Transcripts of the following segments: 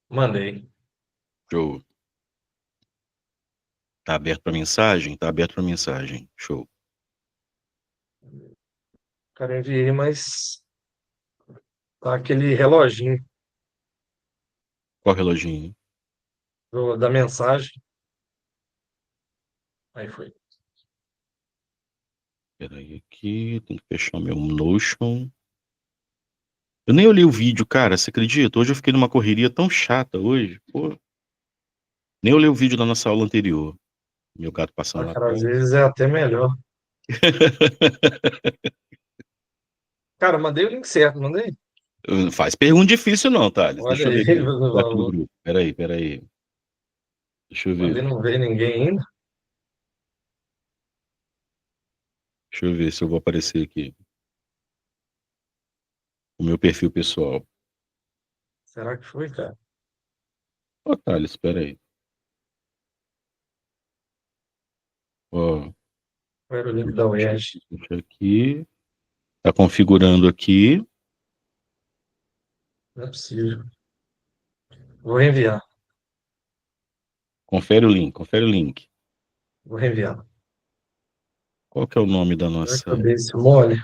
Mandei. Show. Tá aberto para mensagem? Tá aberto para mensagem. Show. Cara, enviei, mas tá aquele reloginho Qual reloginho? da mensagem. Aí foi. Peraí aqui, tem que fechar o meu Notion. Eu nem olhei o vídeo, cara, você acredita? Hoje eu fiquei numa correria tão chata hoje, pô. Nem olhei o vídeo da nossa aula anterior. Meu gato passando Ah, lá cara, às atrás. vezes é até melhor. Cara, mandei o link certo, mandei. Não faz pergunta difícil não, Thales. Olha Deixa eu ver aí, aqui. por Tô aqui no favor. grupo. Peraí. Deixa eu Mandei, ver. não veio ninguém ainda. Deixa eu ver se eu vou aparecer aqui. O meu perfil pessoal. Será que foi, cara? Ó, Thales, peraí. Ó, Era o link da UERJ. deixa aqui. Tá configurando aqui. Não é possível. Vou reenviar. Confere o link. Vou reenviar. Qual que é o nome da Será que nossa... eu dei esse mole?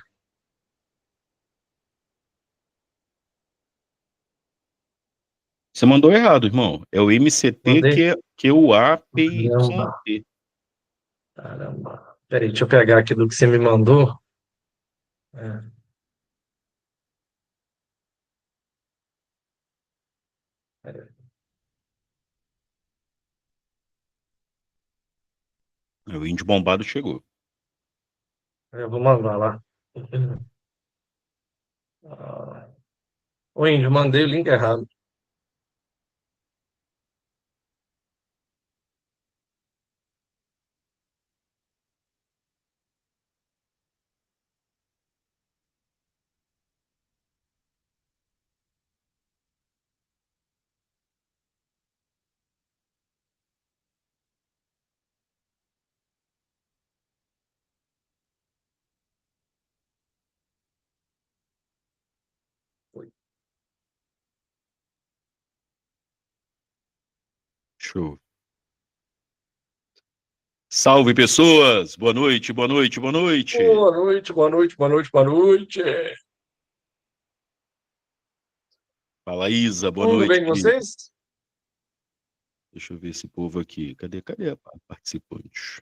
Você mandou errado, irmão. É o MCT Mandei? que é o Caramba. APYT. Caramba. Peraí, deixa eu pegar aqui do que você me mandou. É, peraí. O índio bombado chegou. Eu vou mandar lá. Ah, ô, Índio, mandei o link errado. Foi. Show. Salve, pessoas! Boa noite, boa noite, boa noite. Boa noite, boa noite, boa noite, boa noite. Fala, Isa, boa Tudo noite, bem com querido. vocês? Deixa eu ver esse povo aqui. Cadê a participante?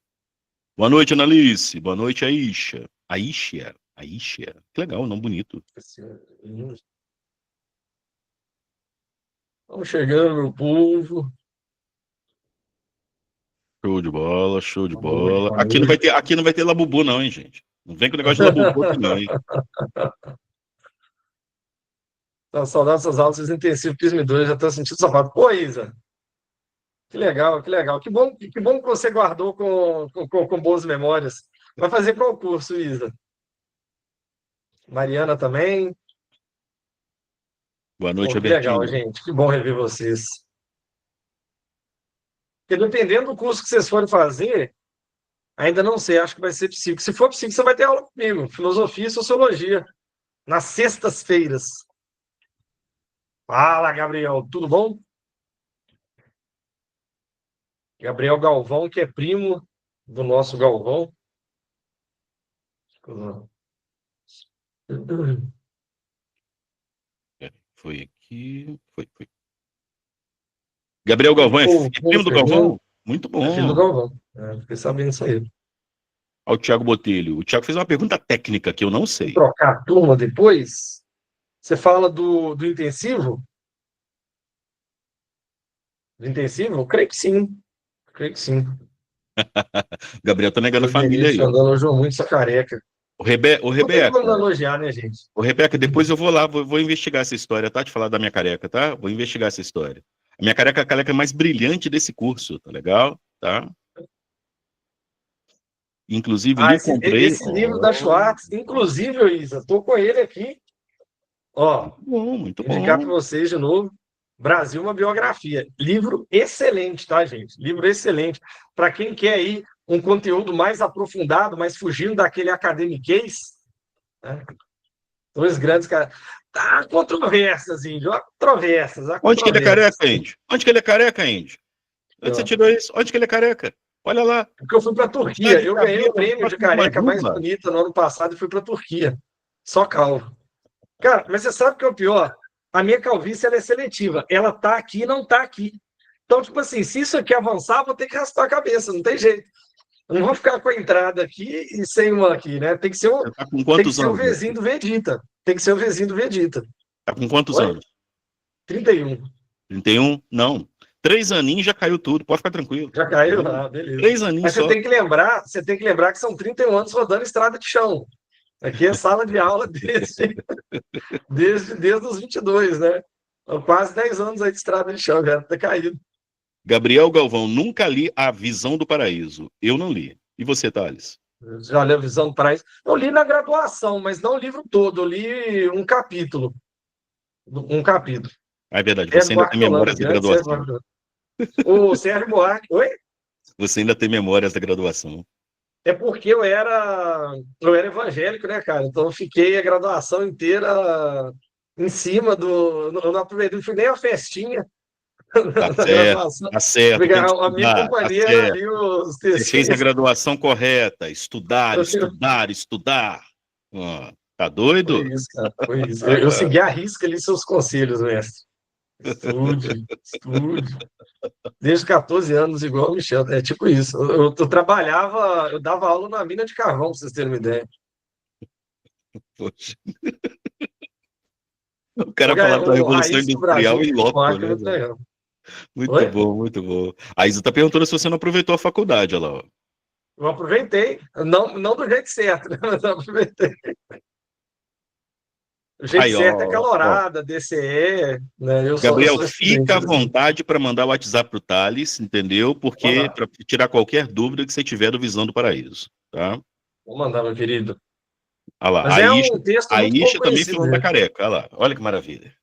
Boa noite, Analice. Boa noite, Aisha. Aisha. Que legal, nome bonito. Estamos chegando, meu povo. Show de bola, show de Boa noite, bola. boa noite. Aqui não vai ter labubu, não, hein, gente? Não vem com o negócio de labubu aqui, não, hein? Tá saudade dessas aulas intensivas, PISM 2, já estou sentindo saudade. Pô, Isa, que legal, que legal. Que bom que você guardou com boas memórias. Vai fazer qual curso, Isa? Mariana também? Boa Pô, noite, que legal, Albertinho. gente. Que bom rever vocês. Porque dependendo do curso que vocês forem fazer, ainda não sei, acho que vai ser psico. Se for psico, você vai ter aula comigo, filosofia e sociologia, nas sextas-feiras. Fala, Gabriel, tudo bom? Gabriel Galvão, que é primo do nosso Galvão. Foi aqui. Foi. Gabriel Galvão é primo do Chegando. Galvão? Muito É filho do bom. Galvão. É, fiquei sabendo isso aí. Olha o Thiago Botelho. O Thiago fez uma pergunta técnica que eu não sei. Trocar a turma depois. Você fala do intensivo? Do intensivo? Eu creio que sim. Creio que sim. O Gabriel tá negando a O família Denilson aí, ó. andando elogiou muito essa careca. Ô, Não tem como Rebeca. não elogiar, né, gente? Ô, Rebeca, depois eu vou lá, vou investigar essa história, tá? Te falar da minha careca, tá? Vou investigar essa história. A minha careca é a careca mais brilhante desse curso, tá legal? Tá? Inclusive, Ah, lhe esse, comprei. esse livro da Oh, Schwartz, inclusive, Isa, estou com ele aqui. Ó, muito bom, muito indicar para bom. vocês de novo. Brasil, uma biografia. Livro excelente, tá, gente? Livro excelente. Para quem quer aí um conteúdo mais aprofundado, mas fugindo daquele academiquez, né? Dois grandes caras. Há controvérsias, Índio. Há controvérsias. Onde que ele é careca, Índio? Onde que ele é careca, Índio? Onde você Ó, tirou isso? Onde que ele é careca? Olha lá. porque eu fui para a Tá Turquia. de Eu ganhei o cabelo, prêmio de próximo de uma careca mais juba. bonita no ano passado e fui para a Turquia. Só calvo. Cara, mas você sabe o que é o pior? A minha calvície ela é seletiva. Ela tá aqui e não tá aqui. Então, tipo assim, se isso aqui avançar, eu vou ter que raspar a cabeça. Não tem jeito. Eu não vou ficar com a entrada aqui e sem uma aqui, né? Você tá com Tem que quantos ser o anos, meu vizinho filho? do Vegeta. Tem que ser o vizinho do Vegeta. Tá com quantos Oi? anos? 31. 31? Não. 3 aninhos já caiu tudo, pode ficar tranquilo. Já caiu? Entendeu? Ah, beleza. 3 aninhos Mas você só. tem que lembrar, que são 31 anos rodando estrada de chão. Aqui é sala de aula desde os 22, né? Então, quase 10 anos aí de estrada de chão, já tá caído. Gabriel Galvão, nunca li A Visão do Paraíso. Eu não li. E você, Thales? Já li a Visão do Paraíso. Eu li na graduação, mas não o livro todo. Eu li um capítulo. Um capítulo. Ah, é verdade, você Sérgio ainda tem Buarque de Holanda, memórias da grande Sérgio graduação. Buarque de Holanda. O Sérgio Buarque. Oi? Você ainda tem memórias da graduação. É porque eu era evangélico, né, cara? Então eu fiquei a graduação inteira em cima do. Eu não aproveitei, não fui nem a festinha Tá da certo, graduação. tá certo, Porque tem que a minha estudar, tá companhia era certo. ali os Você fez a terceiros. graduação correta. Estudar, estudar, estudar. Ah, tá Foi doido? isso, cara. Foi isso. Eu segui à risca ali seus conselhos, mestre. Estude, estude. Desde os 14 anos, igual o Michel. É tipo isso. Eu trabalhava, eu dava aula na mina de carvão, pra vocês terem uma ideia. Poxa. O cara falava da O Revolução Raiz do Industrial Brasil, em o loco, Acre é né, muito velho? legal. Muito Oi? bom, muito bom. A Isa tá perguntando se você não aproveitou a faculdade, olha lá, ó. Eu aproveitei, não do jeito certo, né? Mas eu aproveitei. O jeito Aí, certo é ó. calorada, DCE, né? Eu Gabriel, sou fica estudante. à vontade para mandar o WhatsApp pro Thales, entendeu? Vou Porque mandar, para tirar qualquer dúvida que você tiver do Visão do Paraíso, tá? vou mandar, meu querido. Olha lá, Mas é um texto A muito pouco Isha também conhecido falando da dele. careca, olha lá, olha que maravilha.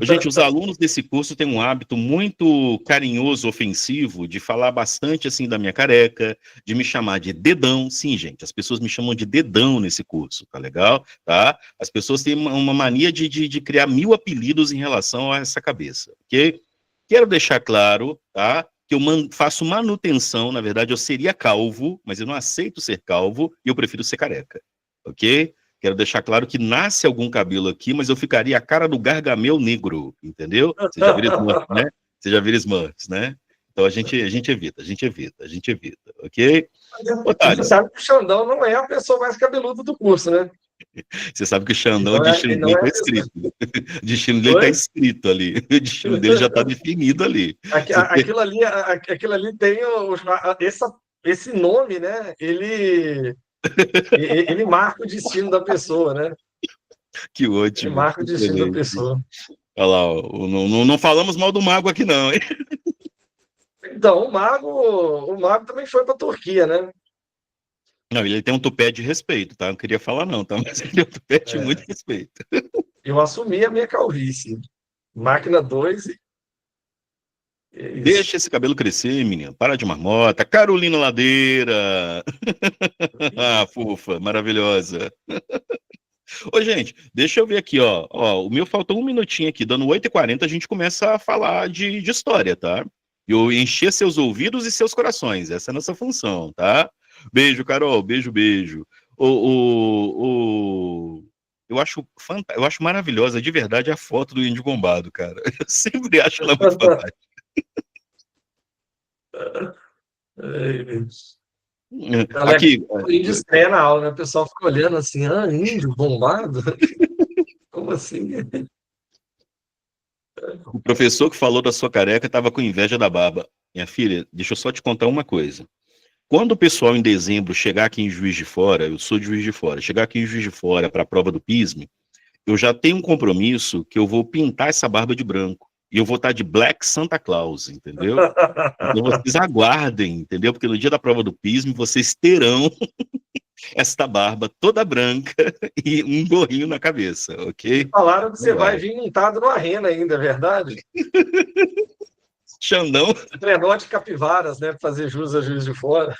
Gente, os alunos desse curso têm um hábito muito carinhoso, ofensivo, de falar bastante assim da minha careca, de me chamar de dedão. Sim, gente, as pessoas me chamam de dedão nesse curso, tá legal? Tá? As pessoas têm uma mania de criar 1000 apelidos em relação a essa cabeça, ok? Quero deixar claro, tá? Que eu faço manutenção, na verdade, eu seria calvo, mas eu não aceito ser calvo e eu prefiro ser careca, ok? Quero deixar claro que nasce algum cabelo aqui, mas eu ficaria a cara do Gargamel negro, entendeu? Você já vira Smurfs, né? Você já vira Smurfs, né? Então a gente evita, ok? Ô, Você Thales, sabe que o Xandão não é a pessoa mais cabeluda do curso, né? você sabe que o Xandão, o Ele destino não dele é tá a pessoa. escrito. O destino dele tá Oi? escrito ali. O destino dele já tá definido ali. Você tem- Aquilo ali tem esse nome, né? Ele marca o destino da pessoa, né? Que Ele ótimo, marca o destino da excelente. pessoa. Olha lá, ó, não falamos mal do mago aqui não, hein? Então, o mago também foi para a Turquia, né? Não, ele tem um tupé de respeito, tá? Não queria falar não, tá? Mas ele tem um tupé de muito É, respeito. eu assumi a minha calvície. Máquina 2 e é isso. Deixa esse cabelo crescer, menino. Para de marmota. Carolina Ladeira. Ah, fofa, maravilhosa. Ô, gente, deixa eu ver aqui, ó. Ó, o meu faltou um minutinho aqui. Dando 8h40, a gente começa a falar de história, tá? Eu encher seus ouvidos e seus corações. Essa é a nossa função, tá? Beijo, Carol. Beijo, beijo. Eu acho maravilhosa, de verdade, a foto do índio bombado, cara. Eu sempre acho ela muito fantástica. Ela Aqui, é índio estreia na aula, né? O pessoal fica olhando assim, índio bombado? Como assim? o professor que falou da sua careca estava com inveja da barba. Minha filha, deixa eu só te contar uma coisa. Quando o pessoal em dezembro chegar aqui em Juiz de Fora, eu sou de Juiz de Fora, chegar aqui em Juiz de Fora para a prova do PISM, eu já tenho um compromisso que eu vou pintar essa barba de branco. E eu vou estar de Black Santa Claus, entendeu? Então vocês aguardem, entendeu? Porque no dia da prova do PISM vocês terão esta barba toda branca e um gorrinho na cabeça, E ok? falaram que você vai Aguardem. vir montado numa rena ainda, é verdade? Xandão, Trenó de capivaras, né? Para fazer jus a Juiz de Fora.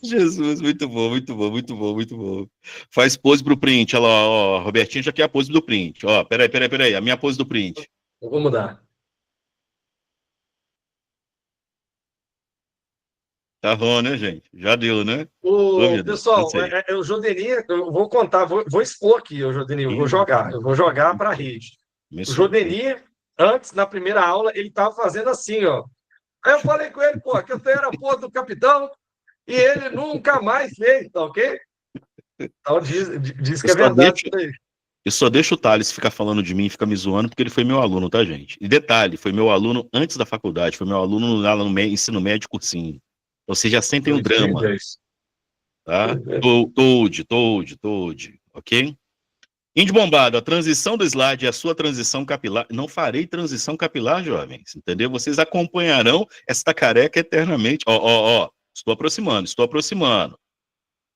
Jesus, muito bom, muito bom, muito bom, muito bom. Faz pose pro print, olha lá, ó, Robertinho já quer a pose do print. Ó, peraí, a minha pose do print. Eu vou mudar. Tá bom, né, gente? Já deu, né? Ô, O meu Deus, pessoal, cansei. o Jodenir, eu vou contar, vou expor aqui, o Jodenir, Ih, eu vou jogar para a rede. O começou. Jodenir, antes, na primeira aula, ele estava fazendo assim, ó. Aí eu falei com ele, pô, que eu era a porra do capitão, e ele nunca mais fez, tá ok? Então diz Eu que é só verdade deixo, isso daí. eu só deixo o Thales ficar falando de mim, ficar me zoando, porque ele foi meu aluno, tá, gente? E detalhe, foi meu aluno antes da faculdade, foi meu aluno lá no ensino médio cursinho. Então vocês já sentem o drama, 2010. tá? Toad, ok? Índio Bombado, a transição do slide é a sua transição capilar. Não farei transição capilar, jovens, entendeu? Vocês acompanharão esta careca eternamente. Ó, estou aproximando, estou aproximando.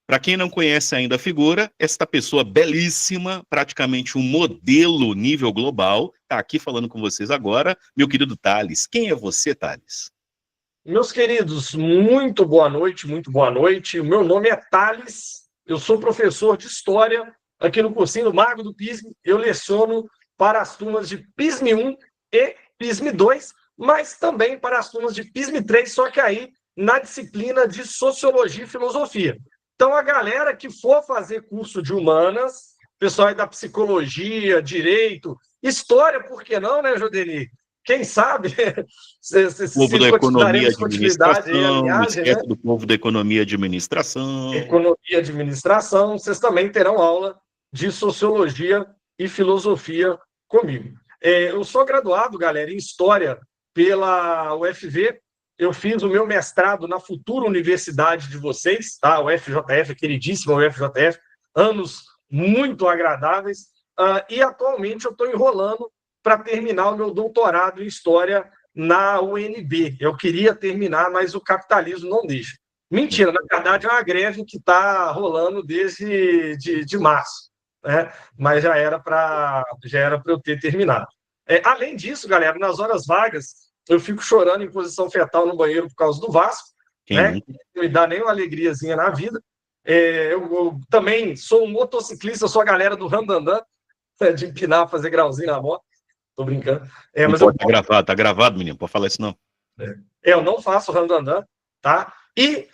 Para quem não conhece ainda a figura, esta pessoa belíssima, praticamente um modelo nível global, está aqui falando com vocês agora, meu querido Thales. Quem é você, Thales? Meus queridos, muito boa noite, muito boa noite. O meu nome é Thales, eu sou professor de História aqui no cursinho do Mago do PISM. Eu leciono para as turmas de PISM 1 e PISM 2, mas também para as turmas de PISM 3, só que aí na disciplina de Sociologia e Filosofia. Então, a galera que for fazer curso de Humanas, pessoal aí da Psicologia, Direito, História, por que não, né, Jodeni? Quem sabe Povo da economia e daremos continuidade aí à administração, linhagem, né? esquece do povo da economia e administração. Economia e administração, vocês também terão aula de sociologia e filosofia comigo. Eu sou graduado, galera, em História pela UFV. Eu fiz o meu mestrado na futura universidade de vocês, tá? O FJF, queridíssima UFJF, anos muito agradáveis. E atualmente eu estou enrolando para terminar o meu doutorado em História na UNB. Eu queria terminar, mas o capitalismo não deixa. Mentira, na verdade é uma greve que está rolando desde de março, né? Mas já era para eu ter terminado. Além disso, galera, nas horas vagas, eu fico chorando em posição fetal no banheiro por causa do Vasco, Quem né? nunca? Não me dá nem uma alegriazinha na vida. Eu também sou um motociclista, sou a galera do Randandan, de empinar, fazer grauzinho na moto. Tô brincando. Não Mas eu, pode, tá gravado, menino, pode falar isso não. eu não faço Randandan, tá? E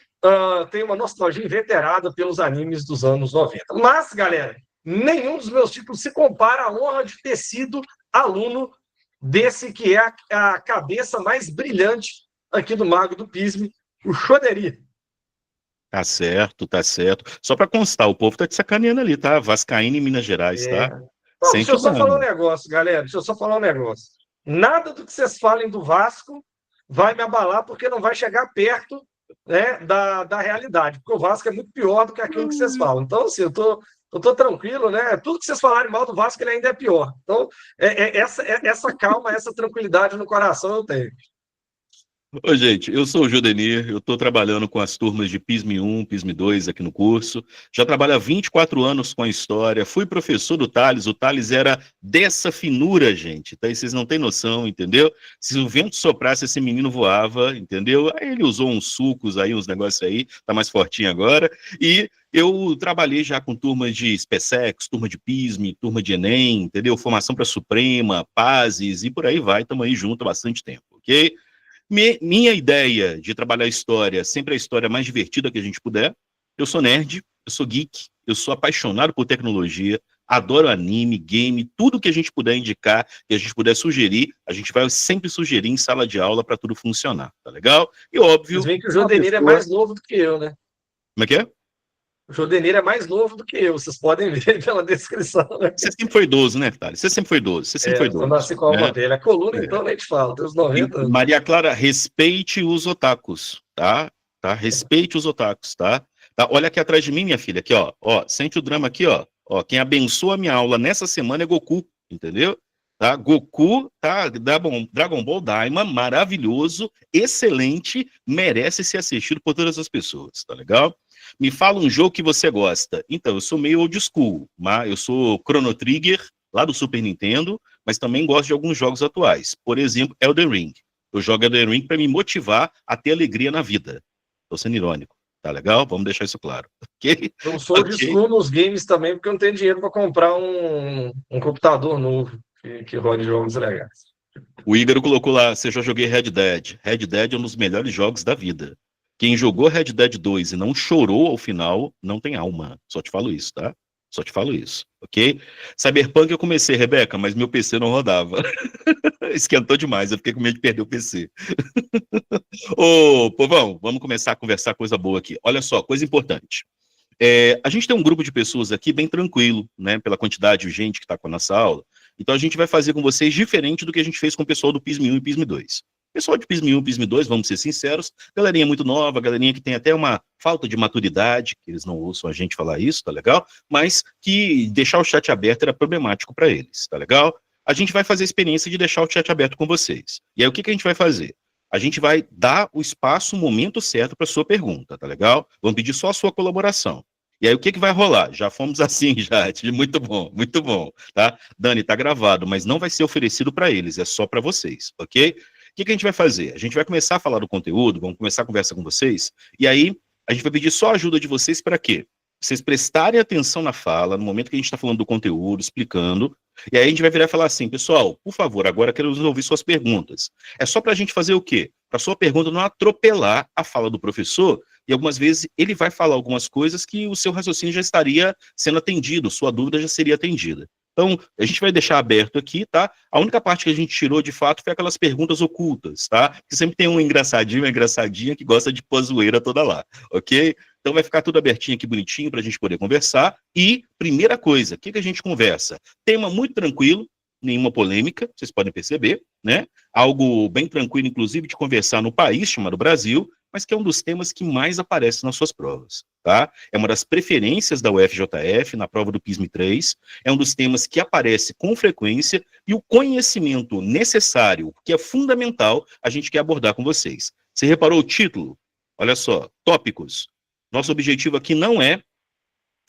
tenho uma nostalgia inveterada pelos animes dos anos 90. Mas, galera, nenhum dos meus títulos se compara à honra de ter sido aluno desse que é a cabeça mais brilhante aqui do Mago do Pisme, o Choderi. Tá certo, tá certo. Só para constar, o povo tá te sacaneando ali, tá? Vascaíno em Minas Gerais, tá? Não, deixa Sente eu o só falar um dano. negócio, galera. Deixa eu só falar um negócio. Nada do que vocês falem do Vasco vai me abalar, porque não vai chegar perto, né, da realidade. Porque o Vasco é muito pior do que aquilo que vocês falam. Então, assim, eu tô tranquilo, né? Tudo que vocês falarem mal do Vasco, ele ainda é pior. Então, essa calma, essa tranquilidade no coração eu tenho. Ô, gente, eu sou o Judenir, eu estou trabalhando com as turmas de PISM 1, PISM 2 aqui no curso. Já trabalho há 24 anos com a história, fui professor do Thales, o Thales era dessa finura, gente, tá? E vocês não têm noção, entendeu? Se o vento soprasse, esse menino voava, entendeu? Aí ele usou uns sucos aí, uns negócios aí, tá mais fortinho agora. E eu trabalhei já com turmas de SpaceX, turma de PISM, turma de Enem, entendeu? Formação para Suprema, Pazes e por aí vai, estamos aí junto há bastante tempo, ok? Minha ideia de trabalhar história, sempre a história mais divertida que a gente puder. Eu sou nerd, eu sou geek, eu sou apaixonado por tecnologia, adoro anime, game, tudo que a gente puder indicar, que a gente puder sugerir, a gente vai sempre sugerir em sala de aula para tudo funcionar, tá legal? E Vocês óbvio, veem que o uma Jodenir é pessoa... mais novo do que eu, né? Como é que é? O Jodenir é mais novo do que eu, vocês podem ver pela descrição, né? Você sempre foi idoso, né, Thales? Você sempre foi idoso, você sempre foi Eu idoso, nasci com a alma né? velha. A coluna, É. então, nem te falo, tem uns 90 E anos. Maria Clara, respeite os otakus, tá? Tá? Respeite os otakus, tá? Tá? Olha aqui atrás de mim, minha filha, aqui, ó. Ó, sente o drama aqui, ó. Ó, quem abençoa a minha aula nessa semana é Goku, entendeu? Tá? Goku, tá? Dragon Ball Daima, maravilhoso, excelente, merece ser assistido por todas as pessoas, tá legal? Me fala um jogo que você gosta. Então, eu sou meio old school, mas eu sou Chrono Trigger, lá do Super Nintendo, mas também gosto de alguns jogos atuais. Por exemplo, Elden Ring. Eu jogo Elden Ring para me motivar a ter alegria na vida. Estou sendo irônico. Tá legal? Vamos deixar isso claro. Ok? Eu sou old Ok. school nos games também, porque eu não tenho dinheiro para comprar um computador novo que rode jogos legais. O Ígaro colocou lá, você já joguei Red Dead. Red Dead é um dos melhores jogos da vida. Quem jogou Red Dead 2 e não chorou ao final, não tem alma. Só te falo isso, tá? Só te falo isso, ok? Cyberpunk eu comecei, Rebeca, mas meu PC não rodava. Esquentou demais, eu fiquei com medo de perder o PC. Ô, povão, vamos começar a conversar coisa boa aqui. Olha só, coisa importante. A gente tem um grupo de pessoas aqui bem tranquilo, né? Pela quantidade de gente que está com a nossa aula. Então a gente vai fazer com vocês diferente do que a gente fez com o pessoal do PISM 1 e PISM 2. Pessoal de PISM 1 e PISM 2, vamos ser sinceros, galerinha muito nova, galerinha que tem até uma falta de maturidade, que eles não ouçam a gente falar isso, tá legal? Mas que deixar o chat aberto era problemático para eles, tá legal? A gente vai fazer a experiência de deixar o chat aberto com vocês. E aí o que a gente vai fazer? A gente vai dar o espaço, o momento certo para sua pergunta, tá legal? Vamos pedir só a sua colaboração. E aí, o que vai rolar? Já fomos assim, já. Muito bom, tá? Dani, tá gravado, mas não vai ser oferecido para eles, é só para vocês, ok? O que a gente vai fazer? A gente vai começar a falar do conteúdo, vamos começar a conversa com vocês, e aí a gente vai pedir só a ajuda de vocês para quê? Vocês prestarem atenção na fala, no momento que a gente está falando do conteúdo, explicando, e aí a gente vai virar e falar assim, pessoal, por favor, agora queremos ouvir suas perguntas. É só para a gente fazer o quê? Para sua pergunta não atropelar a fala do professor, e algumas vezes ele vai falar algumas coisas que o seu raciocínio já estaria sendo atendido, sua dúvida já seria atendida. Então, a gente vai deixar aberto aqui, tá? A única parte que a gente tirou, de fato, foi aquelas perguntas ocultas, tá? Porque sempre tem um engraçadinho, uma engraçadinha que gosta de pôr zoeira toda lá, ok? Então vai ficar tudo abertinho aqui, bonitinho, para a gente poder conversar. E, primeira coisa, o que a gente conversa? Tema muito tranquilo, nenhuma polêmica, vocês podem perceber, né? Algo bem tranquilo, inclusive, de conversar no país chamado Brasil, mas que é um dos temas que mais aparece nas suas provas, tá? É uma das preferências da UFJF na prova do PISM 3, é um dos temas que aparece com frequência e o conhecimento necessário, que é fundamental, a gente quer abordar com vocês. Você reparou o título? Olha só, tópicos. Nosso objetivo aqui não é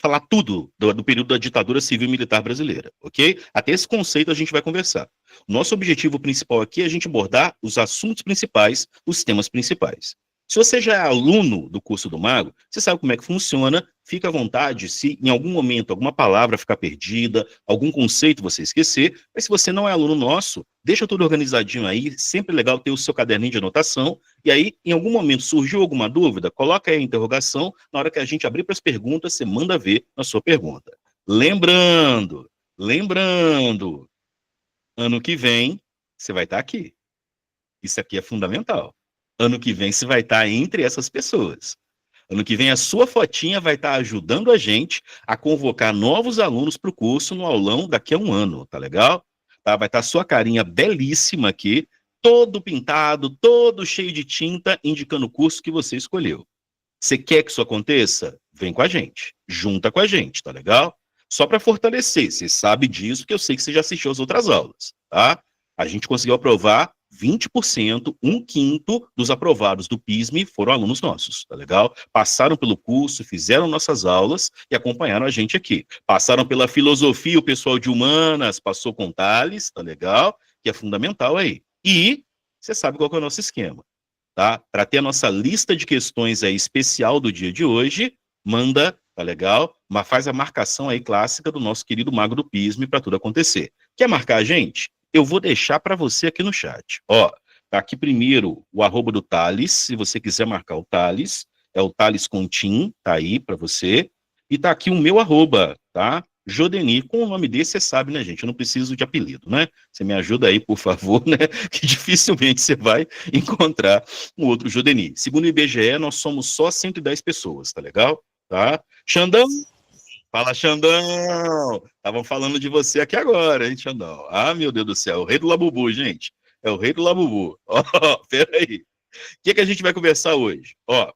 falar tudo do período da ditadura civil e militar brasileira, ok? Até esse conceito a gente vai conversar. Nosso objetivo principal aqui é a gente abordar os assuntos principais, os temas principais. Se você já é aluno do curso do Mago, você sabe como é que funciona, fica à vontade se em algum momento alguma palavra ficar perdida, algum conceito você esquecer, mas se você não é aluno nosso, deixa tudo organizadinho aí, sempre legal ter o seu caderninho de anotação, e aí em algum momento surgiu alguma dúvida, coloca aí a interrogação, na hora que a gente abrir para as perguntas, você manda ver na sua pergunta. Lembrando, ano que vem você vai estar aqui. Isso aqui é fundamental. Ano que vem você vai estar entre essas pessoas. Ano que vem a sua fotinha vai estar ajudando a gente a convocar novos alunos para o curso no aulão daqui a um ano, tá legal? Tá? Vai estar sua carinha belíssima aqui, todo pintado, todo cheio de tinta, indicando o curso que você escolheu. Você quer que isso aconteça? Vem com a gente, junta com a gente, tá legal? Só para fortalecer, você sabe disso, porque eu sei que você já assistiu as outras aulas, tá? A gente conseguiu aprovar 20%, um quinto dos aprovados do PISM foram alunos nossos, tá legal? Passaram pelo curso, fizeram nossas aulas e acompanharam a gente aqui. Passaram pela filosofia, o pessoal de humanas, passou com Thales, tá legal? Que é fundamental aí. E você sabe qual que é o nosso esquema, tá? Para ter a nossa lista de questões aí especial do dia de hoje, manda, tá legal? Mas faz a marcação aí clássica do nosso querido Mago do PISM para tudo acontecer. Quer marcar a gente? Eu vou deixar para você aqui no chat. Ó, tá aqui primeiro o arroba do Thales, se você quiser marcar o Thales, é o Thales Contim, tá aí para você. E tá aqui o meu arroba, tá? Jodenir, com o nome desse você sabe, né, gente? Eu não preciso de apelido, né? Você me ajuda aí, por favor, né? Que dificilmente você vai encontrar um outro Jodenir. Segundo o IBGE, nós somos só 110 pessoas, tá legal? Tá? Xandão, fala, Xandão! Estavam falando de você aqui agora, hein, Xandão? Ah, meu Deus do céu, o rei do Labubu, gente. É o rei do Labubu. Ó, peraí. O que a gente vai conversar hoje? Ó,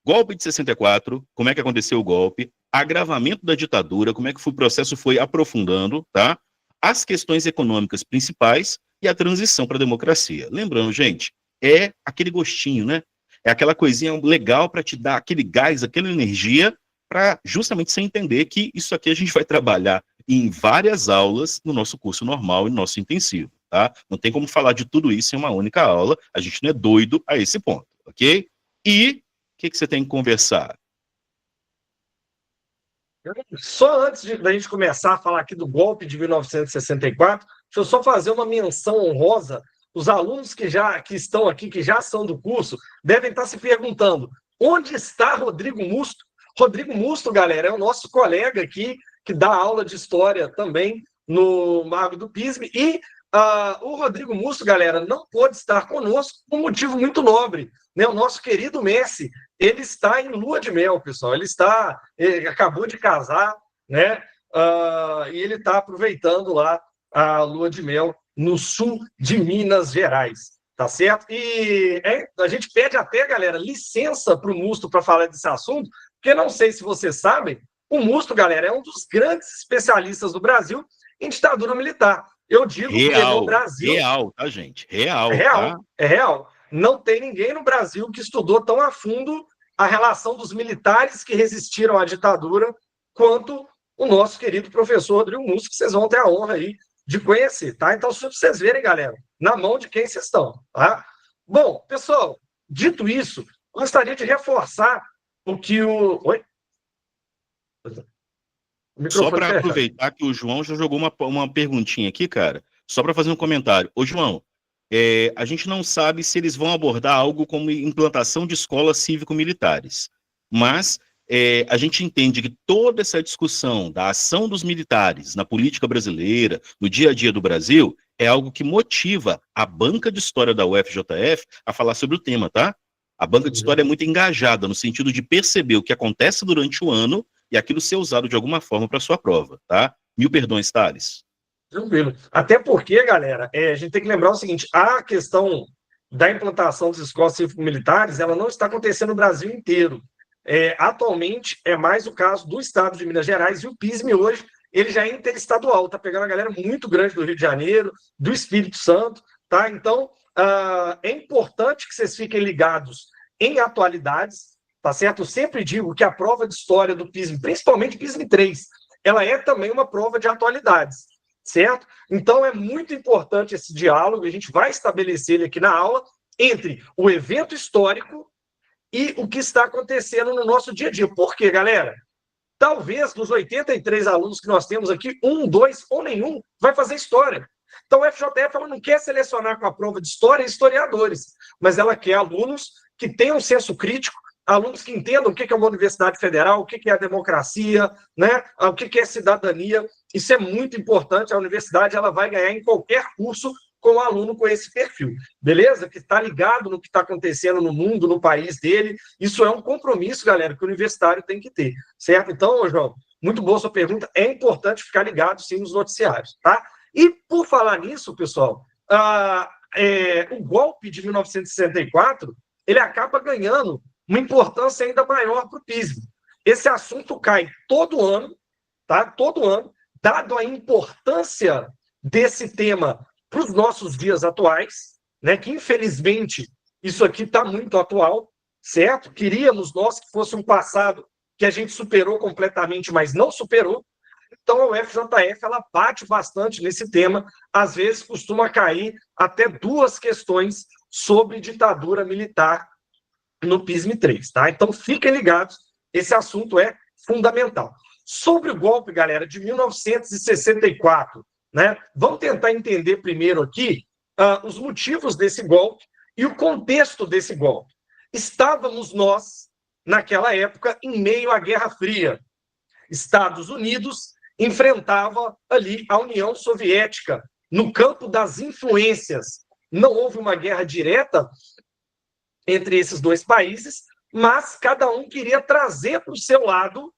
golpe de 64, como é que aconteceu o golpe, agravamento da ditadura, como é que o processo foi aprofundando, tá? As questões econômicas principais e a transição para a democracia. Lembrando, gente, é aquele gostinho, né? É aquela coisinha legal para te dar aquele gás, aquela energia, para justamente você entender que isso aqui a gente vai trabalhar em várias aulas no nosso curso normal e no nosso intensivo, tá? Não tem como falar de tudo isso em uma única aula, a gente não é doido a esse ponto, ok? E o que você tem que conversar? Só antes da gente começar a falar aqui do golpe de 1964, deixa eu só fazer uma menção honrosa. Os alunos que estão aqui, que já são do curso, devem estar se perguntando: onde está Rodrigo Musto? Rodrigo Musto, galera, é o nosso colega aqui, que dá aula de história também no Mago do Pisme. E o Rodrigo Musto, galera, não pôde estar conosco por um motivo muito nobre. Né? O nosso querido Messi, ele está em lua de mel, pessoal. Ele acabou de casar, né? E ele está aproveitando lá a lua de mel no sul de Minas Gerais, tá certo? E a gente pede até, galera, licença para o Musto para falar desse assunto, porque não sei se vocês sabem, o Musto, galera, é um dos grandes especialistas do Brasil em ditadura militar. Eu digo que no Brasil... Real, tá, gente? Real, é real, tá? é real. Não tem ninguém no Brasil que estudou tão a fundo a relação dos militares que resistiram à ditadura quanto o nosso querido professor Rodrigo Musto, que vocês vão ter a honra aí de conhecer, tá? Então, só para vocês verem, galera, na mão de quem vocês estão, tá? Bom, pessoal, dito isso, gostaria de reforçar o que o... Oi? Só para aproveitar que o João já jogou uma perguntinha aqui, cara, só para fazer um comentário. Ô, João, a gente não sabe se eles vão abordar algo como implantação de escolas cívico-militares, mas a gente entende que toda essa discussão da ação dos militares na política brasileira, no dia a dia do Brasil, é algo que motiva a banca de história da UFJF a falar sobre o tema, tá? A banca de história é muito engajada no sentido de perceber o que acontece durante o ano e aquilo ser usado de alguma forma para sua prova, tá? Mil perdões, Thales. Tranquilo. Até porque, galera, a gente tem que lembrar o seguinte, a questão da implantação das escolas cívico-militares, ela não está acontecendo no Brasil inteiro. Atualmente, é mais o caso do estado de Minas Gerais, e o PISME hoje, ele já é interestadual, está pegando a galera muito grande do Rio de Janeiro, do Espírito Santo, tá? Então, é importante que vocês fiquem ligados em atualidades, tá certo? Eu sempre digo que a prova de história do PISME, principalmente PISME 3, ela é também uma prova de atualidades, certo? Então, é muito importante esse diálogo, a gente vai estabelecer ele aqui na aula, entre o evento histórico e o que está acontecendo no nosso dia a dia. Por quê, galera? Talvez dos 83 alunos que nós temos aqui, 1, 2 ou nenhum vai fazer história. Então, a FJF ela não quer selecionar com a prova de história historiadores, mas ela quer alunos que tenham senso crítico, alunos que entendam o que é uma universidade federal, o que é a democracia, né? O que é cidadania. Isso é muito importante. A universidade ela vai ganhar em qualquer curso com um aluno com esse perfil, beleza? Que está ligado no que está acontecendo no mundo, no país dele. Isso é um compromisso, galera, que o universitário tem que ter, certo? Então, João, muito boa sua pergunta. É importante ficar ligado, sim, nos noticiários, tá? E, por falar nisso, pessoal, o golpe de 1964, ele acaba ganhando uma importância ainda maior para o PISME. Esse assunto cai todo ano, tá? Todo ano, dado a importância desse tema para os nossos dias atuais, né? Que infelizmente isso aqui está muito atual, certo? Queríamos nós que fosse um passado que a gente superou completamente, mas não superou. Então a UFJF ela bate bastante nesse tema, às vezes costuma cair até 2 questões sobre ditadura militar no PISME 3, tá? Então fiquem ligados, esse assunto é fundamental. Sobre o golpe, galera, de 1964, né? Vamos tentar entender primeiro aqui os motivos desse golpe e o contexto desse golpe. Estávamos nós, naquela época, em meio à Guerra Fria. Estados Unidos enfrentava ali a União Soviética no campo das influências. Não houve uma guerra direta entre esses dois países, mas cada um queria trazer para o seu lado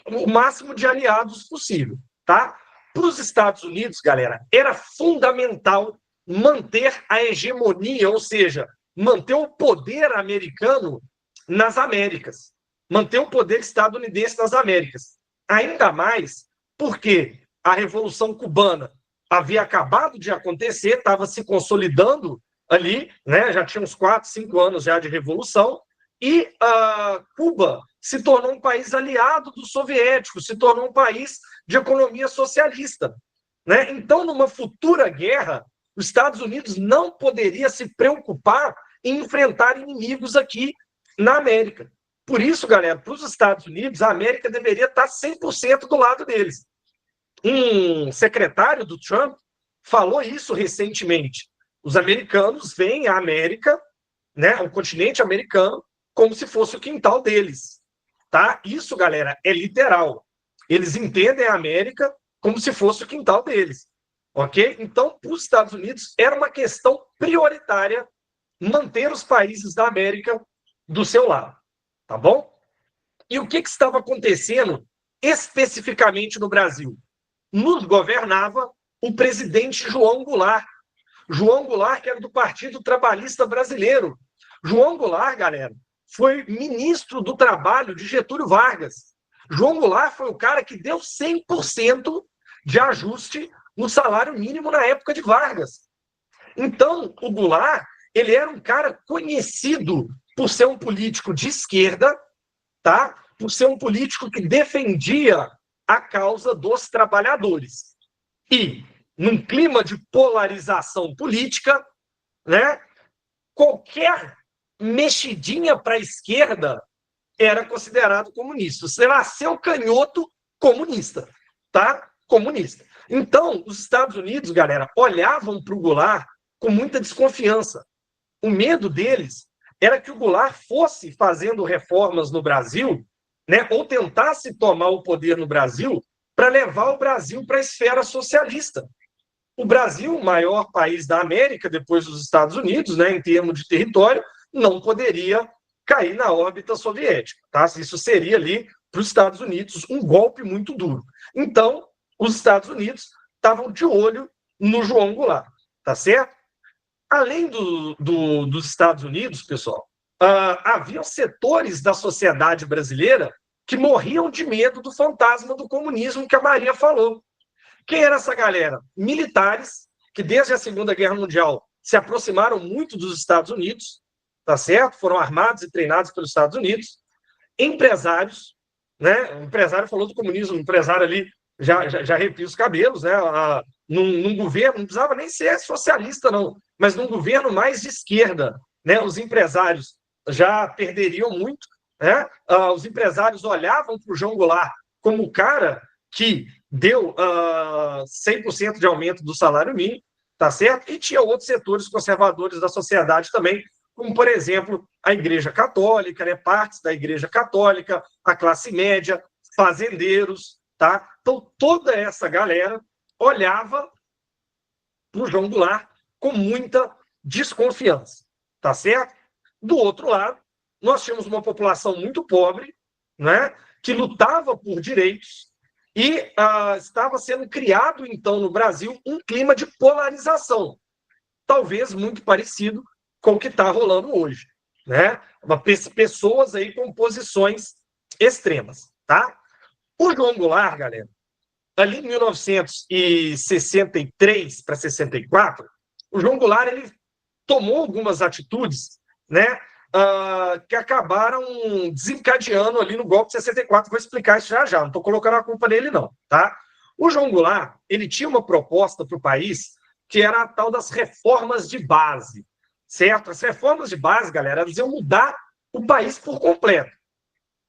o máximo de aliados possível, tá? Para os Estados Unidos, galera, era fundamental manter a hegemonia, ou seja, manter o poder americano nas Américas, manter o poder estadunidense nas Américas. Ainda mais porque a Revolução Cubana havia acabado de acontecer, estava se consolidando ali, né? Já tinha uns 4, 5 anos já de revolução, e Cuba se tornou um país aliado dos soviéticos, se tornou um país de economia socialista, né? Então, numa futura guerra, os Estados Unidos não poderia se preocupar em enfrentar inimigos aqui na América. Por isso, galera, para os Estados Unidos, a América deveria estar 100% do lado deles. Um secretário do Trump falou isso recentemente. Os americanos veem a América, né, o continente americano, como se fosse o quintal deles. Tá? Isso, galera, é literal. Eles entendem a América como se fosse o quintal deles. Ok? Então, para os Estados Unidos, era uma questão prioritária manter os países da América do seu lado. Tá bom? E o que estava acontecendo especificamente no Brasil? Nos governava o presidente João Goulart. João Goulart, que era do Partido Trabalhista Brasileiro. João Goulart, galera, foi ministro do Trabalho de Getúlio Vargas. João Goulart foi o cara que deu 100% de ajuste no salário mínimo na época de Vargas. Então, o Goulart, ele era um cara conhecido por ser um político de esquerda, tá? Por ser um político que defendia a causa dos trabalhadores. E, num clima de polarização política, né, qualquer mexidinha para a esquerda era considerado comunista. Você nasceu canhoto, comunista, tá? Comunista. Então, os Estados Unidos, galera, olhavam para o Goulart com muita desconfiança. O medo deles era que o Goulart fosse fazendo reformas no Brasil, né, ou tentasse tomar o poder no Brasil para levar o Brasil para a esfera socialista. O Brasil, o maior país da América, depois dos Estados Unidos, né, em termos de território, não poderia cair na órbita soviética. Tá? Isso seria ali, para os Estados Unidos, um golpe muito duro. Então, os Estados Unidos estavam de olho no João Goulart, tá certo? Além dos Estados Unidos, pessoal, havia setores da sociedade brasileira que morriam de medo do fantasma do comunismo que a Maria falou. Quem era essa galera? Militares, que desde a Segunda Guerra Mundial se aproximaram muito dos Estados Unidos, tá certo? Foram armados e treinados pelos Estados Unidos. Empresários, né? O empresário falou do comunismo, o empresário ali já arrepia os cabelos, né? Num governo, não precisava nem ser socialista, não, mas num governo mais de esquerda, né? Os empresários já perderiam muito, né? Os empresários olhavam para o João Goulart como o cara que deu 100% de aumento do salário mínimo, tá certo? E tinha outros setores conservadores da sociedade também, como, por exemplo, a Igreja Católica, né? Partes da Igreja Católica, a classe média, fazendeiros, tá? Então, toda essa galera olhava para o João Goulart com muita desconfiança, tá certo? Do outro lado, nós tínhamos uma população muito pobre, né? Que lutava por direitos, e estava sendo criado, então, no Brasil, um clima de polarização, talvez muito parecido com o que está rolando hoje, né? Pessoas aí com posições extremas, tá? O João Goulart, galera, ali em 1963 para 64, o João Goulart ele tomou algumas atitudes, né? Que acabaram desencadeando ali no golpe de 64. Vou explicar isso já. Não estou colocando a culpa nele, não. Tá? O João Goulart ele tinha uma proposta para o país que era a tal das reformas de base. Certo? As reformas de base, galera, elas iam mudar o país por completo.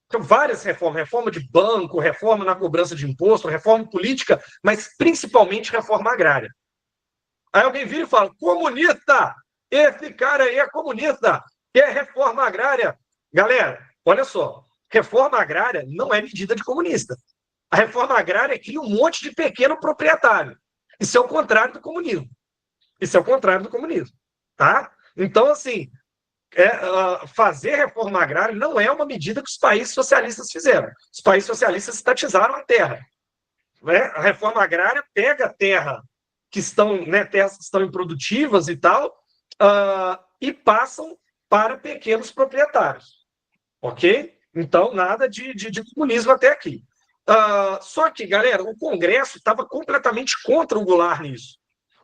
Então, várias reformas. Reforma de banco, reforma na cobrança de imposto, reforma política, mas principalmente reforma agrária. Aí alguém vira e fala, comunista! Esse cara aí é comunista! Que é reforma agrária. Galera, olha só, reforma agrária não é medida de comunista. A reforma agrária cria um monte de pequeno proprietário. Isso é o contrário do comunismo. Isso é o contrário do comunismo. Tá? Então, assim, fazer reforma agrária não é uma medida que os países socialistas fizeram. Os países socialistas estatizaram a terra. Né? A reforma agrária pega a terra que estão, né, terras que estão improdutivas e tal, e passam para pequenos proprietários, ok? Então, nada de comunismo até aqui. Só que, galera, o Congresso estava completamente contra o Goulart nisso.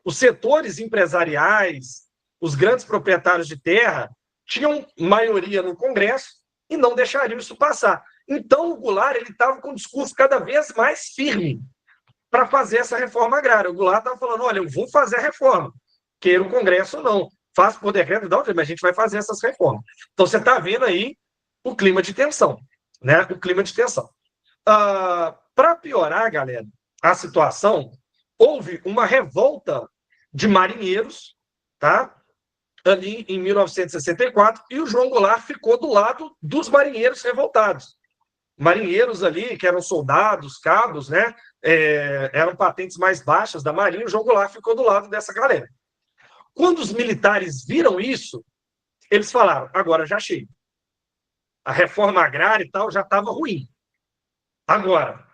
Os setores empresariais, os grandes proprietários de terra, tinham maioria no Congresso e não deixariam isso passar. Então, o Goulart estava com um discurso cada vez mais firme para fazer essa reforma agrária. O Goulart estava falando, olha, eu vou fazer a reforma, queira o Congresso ou não. Faz por decreto, não, mas a gente vai fazer essas reformas. Então, você está vendo aí o clima de tensão, né? O clima de tensão. Para piorar, galera, a situação, houve uma revolta de marinheiros, tá? Ali em 1964, e o João Goulart ficou do lado dos marinheiros revoltados. Marinheiros ali, que eram soldados, cabos, né? Eram patentes mais baixas da Marinha, o João Goulart ficou do lado dessa galera. Quando os militares viram isso, eles falaram, agora já chega. A reforma agrária e tal já estava ruim. Agora,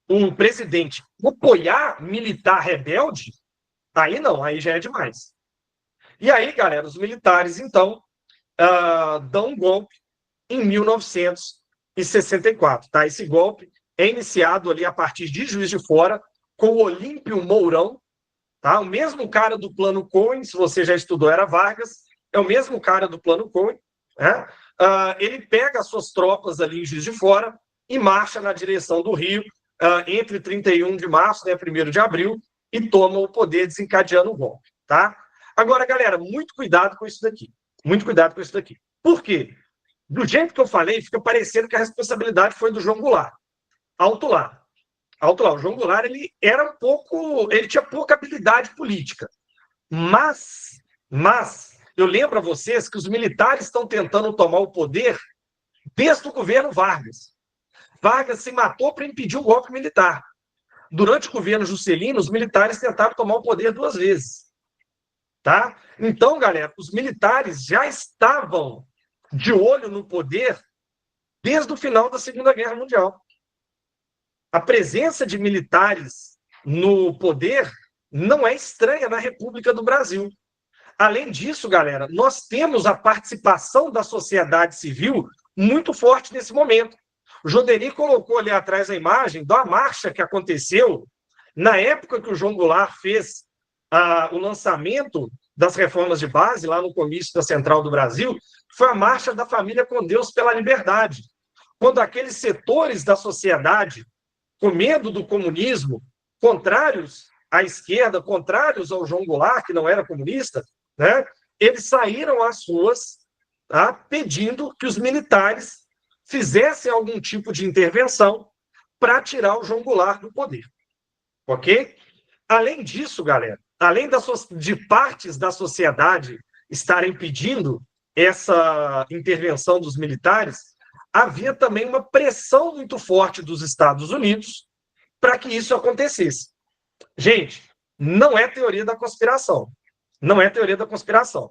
um presidente apoiar militar rebelde, aí não, aí já é demais. E aí, galera, os militares, então, dão um golpe em 1964. Tá? Esse golpe é iniciado ali a partir de Juiz de Fora, com o Olímpio Mourão, tá? O mesmo cara do Plano Cohen, se você já estudou, era Vargas, é o mesmo cara do Plano Cohen, né? Ele pega as suas tropas ali em Juiz de Fora e marcha na direção do Rio, entre 31 de março, né, 1º de abril, e toma o poder desencadeando o golpe. Tá? Agora, galera, muito cuidado com isso daqui. Muito cuidado com isso daqui. Por quê? Do jeito que eu falei, fica parecendo que a responsabilidade foi do João Goulart. Alto lá. Alto lá. O João Goulart, ele tinha pouca habilidade política. Mas eu lembro a vocês que os militares estão tentando tomar o poder desde o governo Vargas. Vargas se matou para impedir o golpe militar. Durante o governo Juscelino, os militares tentaram tomar o poder 2 vezes. Tá? Então, galera, os militares já estavam de olho no poder desde o final da Segunda Guerra Mundial. A presença de militares no poder não é estranha na República do Brasil. Além disso, galera, nós temos a participação da sociedade civil muito forte nesse momento. O Jodeni colocou ali atrás a imagem da marcha que aconteceu na época que o João Goulart fez o lançamento das reformas de base, lá no comício da Central do Brasil, foi a Marcha da Família com Deus pela Liberdade. Quando aqueles setores da sociedade, com medo do comunismo, contrários à esquerda, contrários ao João Goulart, que não era comunista, né, eles saíram às ruas, tá, pedindo que os militares fizessem algum tipo de intervenção para tirar o João Goulart do poder. Ok? Além disso, galera, além de partes da sociedade estarem pedindo essa intervenção dos militares, havia também uma pressão muito forte dos Estados Unidos para que isso acontecesse. Gente, não é teoria da conspiração. Não é teoria da conspiração.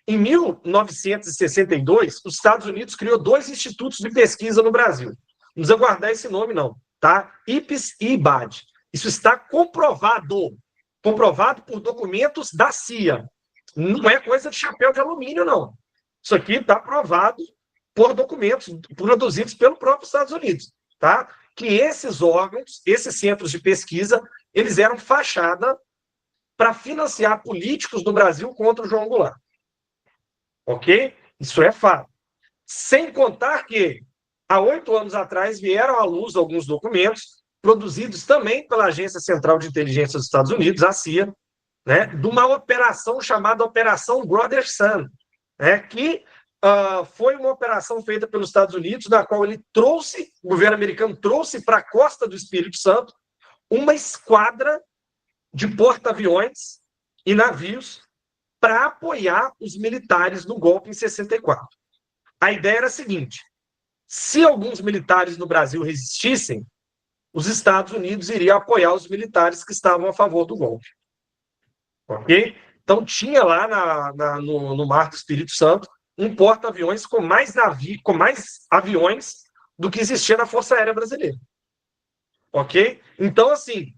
Em 1962, os Estados Unidos criou 2 institutos de pesquisa no Brasil. Não precisa guardar esse nome, não. Tá? IPES e IBAD. Isso está comprovado. Comprovado por documentos da CIA. Não é coisa de chapéu de alumínio, não. Isso aqui está provado por documentos produzidos pelo próprio Estados Unidos. Tá? Que esses órgãos, esses centros de pesquisa, eles eram fachada para financiar políticos do Brasil contra o João Goulart. Ok? Isso é fato. Sem contar que, há 8 anos atrás, vieram à luz alguns documentos produzidos também pela Agência Central de Inteligência dos Estados Unidos, a CIA, né, de uma operação chamada Operação Brother Sun, né, que foi uma operação feita pelos Estados Unidos, na qual o governo americano trouxe para a costa do Espírito Santo uma esquadra de porta-aviões e navios para apoiar os militares no golpe em 64. A ideia era a seguinte: se alguns militares no Brasil resistissem, os Estados Unidos iriam apoiar os militares que estavam a favor do golpe. Ok? Então, tinha lá no Mar do Espírito Santo um porta-aviões com mais aviões do que existia na Força Aérea Brasileira. Ok? Então, assim,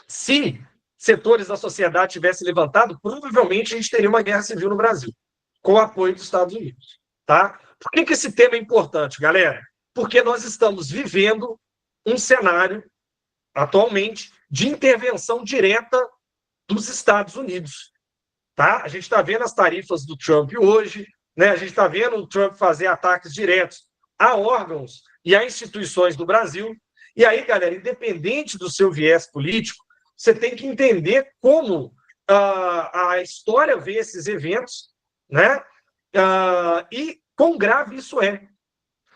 se setores da sociedade tivessem levantado, provavelmente a gente teria uma guerra civil no Brasil, com o apoio dos Estados Unidos. Tá? Por que esse tema é importante, galera? Porque nós estamos vivendo um cenário, atualmente, de intervenção direta dos Estados Unidos. Tá? A gente está vendo as tarifas do Trump hoje, né? A gente está vendo o Trump fazer ataques diretos a órgãos e a instituições do Brasil. E aí, galera, independente do seu viés político, você tem que entender como a história vê esses eventos, né? E quão grave isso é.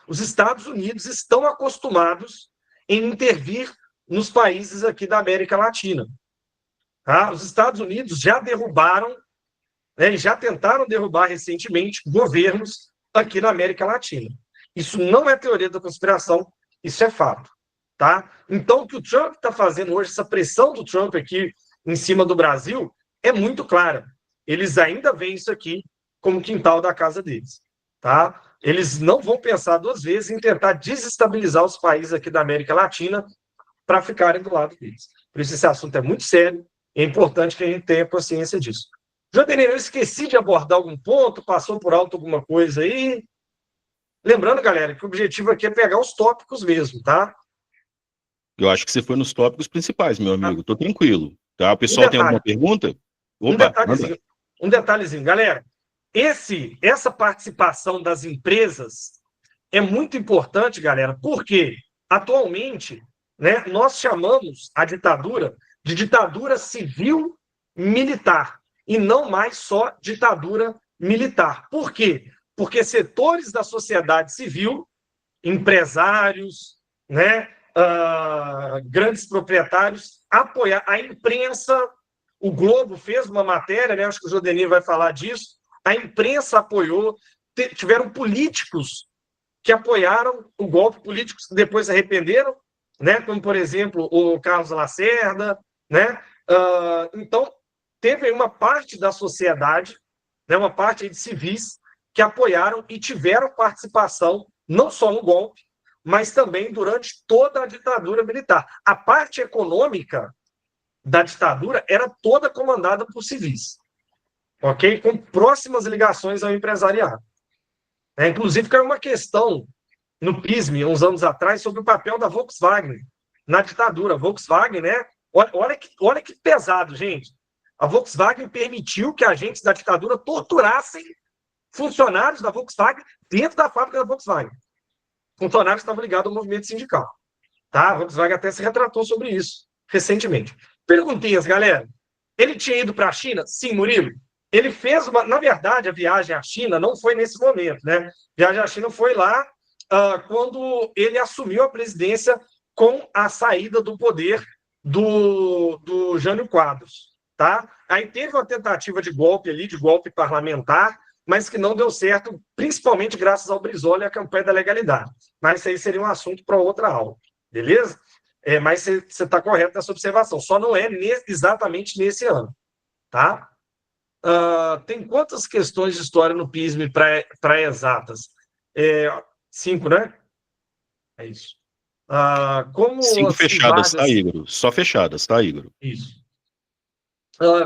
Os Estados Unidos estão acostumados em intervir nos países aqui da América Latina. Tá? Os Estados Unidos já derrubaram, né, e já tentaram derrubar recentemente governos aqui na América Latina. Isso não é teoria da conspiração, isso é fato. Tá? Então, o que o Trump está fazendo hoje, essa pressão do Trump aqui em cima do Brasil, é muito clara. Eles ainda veem isso aqui como quintal da casa deles. Tá? Eles não vão pensar duas vezes em tentar desestabilizar os países aqui da América Latina para ficarem do lado deles. Por isso, esse assunto é muito sério e é importante que a gente tenha consciência disso. Jandenir, eu esqueci de abordar algum ponto, passou por alto alguma coisa aí. Lembrando, galera, que o objetivo aqui é pegar os tópicos mesmo, tá? Eu acho que você foi nos tópicos principais, meu amigo. Tô tranquilo. Tá? O pessoal tem detalhe. alguma pergunta? Um Opa, detalhezinho. manda. Um detalhezinho, galera. Essa participação das empresas é muito importante, galera, porque atualmente, né, nós chamamos a ditadura de ditadura civil-militar e não mais só ditadura militar. Por quê? Porque setores da sociedade civil, empresários, né, grandes proprietários, apoiar a imprensa. O Globo fez uma matéria, né, acho que o Jodenir vai falar disso. A imprensa apoiou, tiveram políticos que apoiaram o golpe, políticos que depois se arrependeram, né, como, por exemplo, o Carlos Lacerda, né? Então, teve uma parte da sociedade, né, uma parte de civis, que apoiaram e tiveram participação, não só no golpe, mas também durante toda a ditadura militar. A parte econômica da ditadura era toda comandada por civis, ok? Com próximas ligações ao empresariado. Inclusive, caiu uma questão no PISM, uns anos atrás, sobre o papel da Volkswagen na ditadura. A Volkswagen, né? Olha que pesado, gente. A Volkswagen permitiu que agentes da ditadura torturassem funcionários da Volkswagen dentro da fábrica da Volkswagen. Funcionários que estavam ligados ao movimento sindical. Tá? A Volkswagen até se retratou sobre isso recentemente. Perguntinhas, galera. Ele tinha ido para a China? Sim, Murilo. Ele fez uma. Na verdade, a viagem à China não foi nesse momento, né? A viagem à China foi lá quando ele assumiu a presidência com a saída do poder do Jânio Quadros. Tá? Aí teve uma tentativa de golpe ali, de golpe parlamentar, mas que não deu certo, principalmente graças ao Brizola e à campanha da legalidade. Mas isso aí seria um assunto para outra aula, beleza? Mas você está correto nessa observação, só não é exatamente nesse ano, tá? Tem quantas questões de história no PISM para exatas? 5, né? É isso. Como 5 assim, fechadas, tá, Vargas... Igor? Só fechadas, tá, Igor? Isso.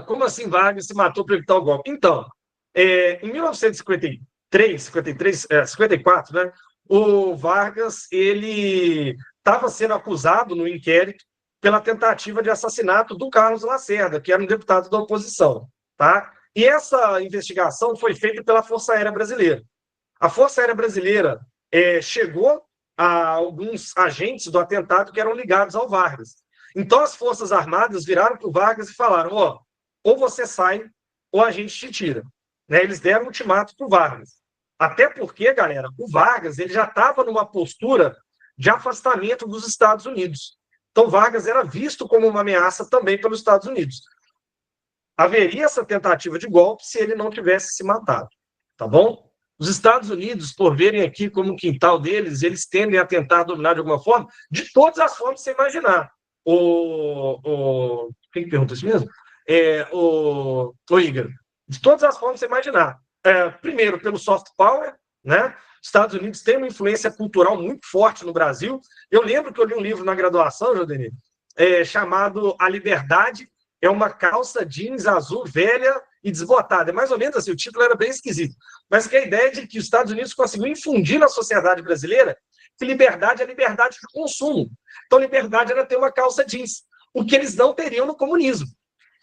Como assim Vargas se matou para evitar o golpe? Então, em 1954, né, o Vargas ele estava sendo acusado no inquérito pela tentativa de assassinato do Carlos Lacerda, que era um deputado da oposição. Tá? E essa investigação foi feita pela Força Aérea Brasileira. A Força Aérea Brasileira chegou a alguns agentes do atentado que eram ligados ao Vargas. Então, as Forças Armadas viraram para o Vargas e falaram, ou você sai, ou a gente te tira. Né? Eles deram um ultimato para o Vargas. Até porque, galera, o Vargas ele já estava numa postura de afastamento dos Estados Unidos. Então, Vargas era visto como uma ameaça também pelos Estados Unidos. Haveria essa tentativa de golpe se ele não tivesse se matado. Tá bom? Os Estados Unidos, por verem aqui como quintal deles, eles tendem a tentar dominar de alguma forma, de todas as formas que você imaginar. Quem que pergunta isso mesmo? O Igor. De todas as formas que você imaginar. Primeiro, pelo soft power, né? Os Estados Unidos têm uma influência cultural muito forte no Brasil. Eu lembro que eu li um livro na graduação, Jodenir, chamado A Liberdade é uma calça jeans azul velha e desbotada. É mais ou menos assim, o título era bem esquisito. Mas que a ideia de que os Estados Unidos conseguiu infundir na sociedade brasileira que liberdade é liberdade de consumo. Então, liberdade era ter uma calça jeans, o que eles não teriam no comunismo.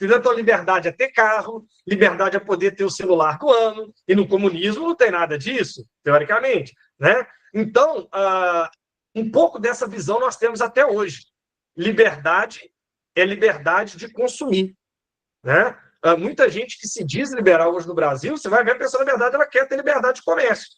Então, liberdade é ter carro, liberdade é poder ter o celular do ano, e no comunismo não tem nada disso, teoricamente. Né? Então, um pouco dessa visão nós temos até hoje. Liberdade é liberdade de consumir. Né? Muita gente que se diz liberal hoje no Brasil, você vai ver a pessoa, na verdade, ela quer ter liberdade de comércio.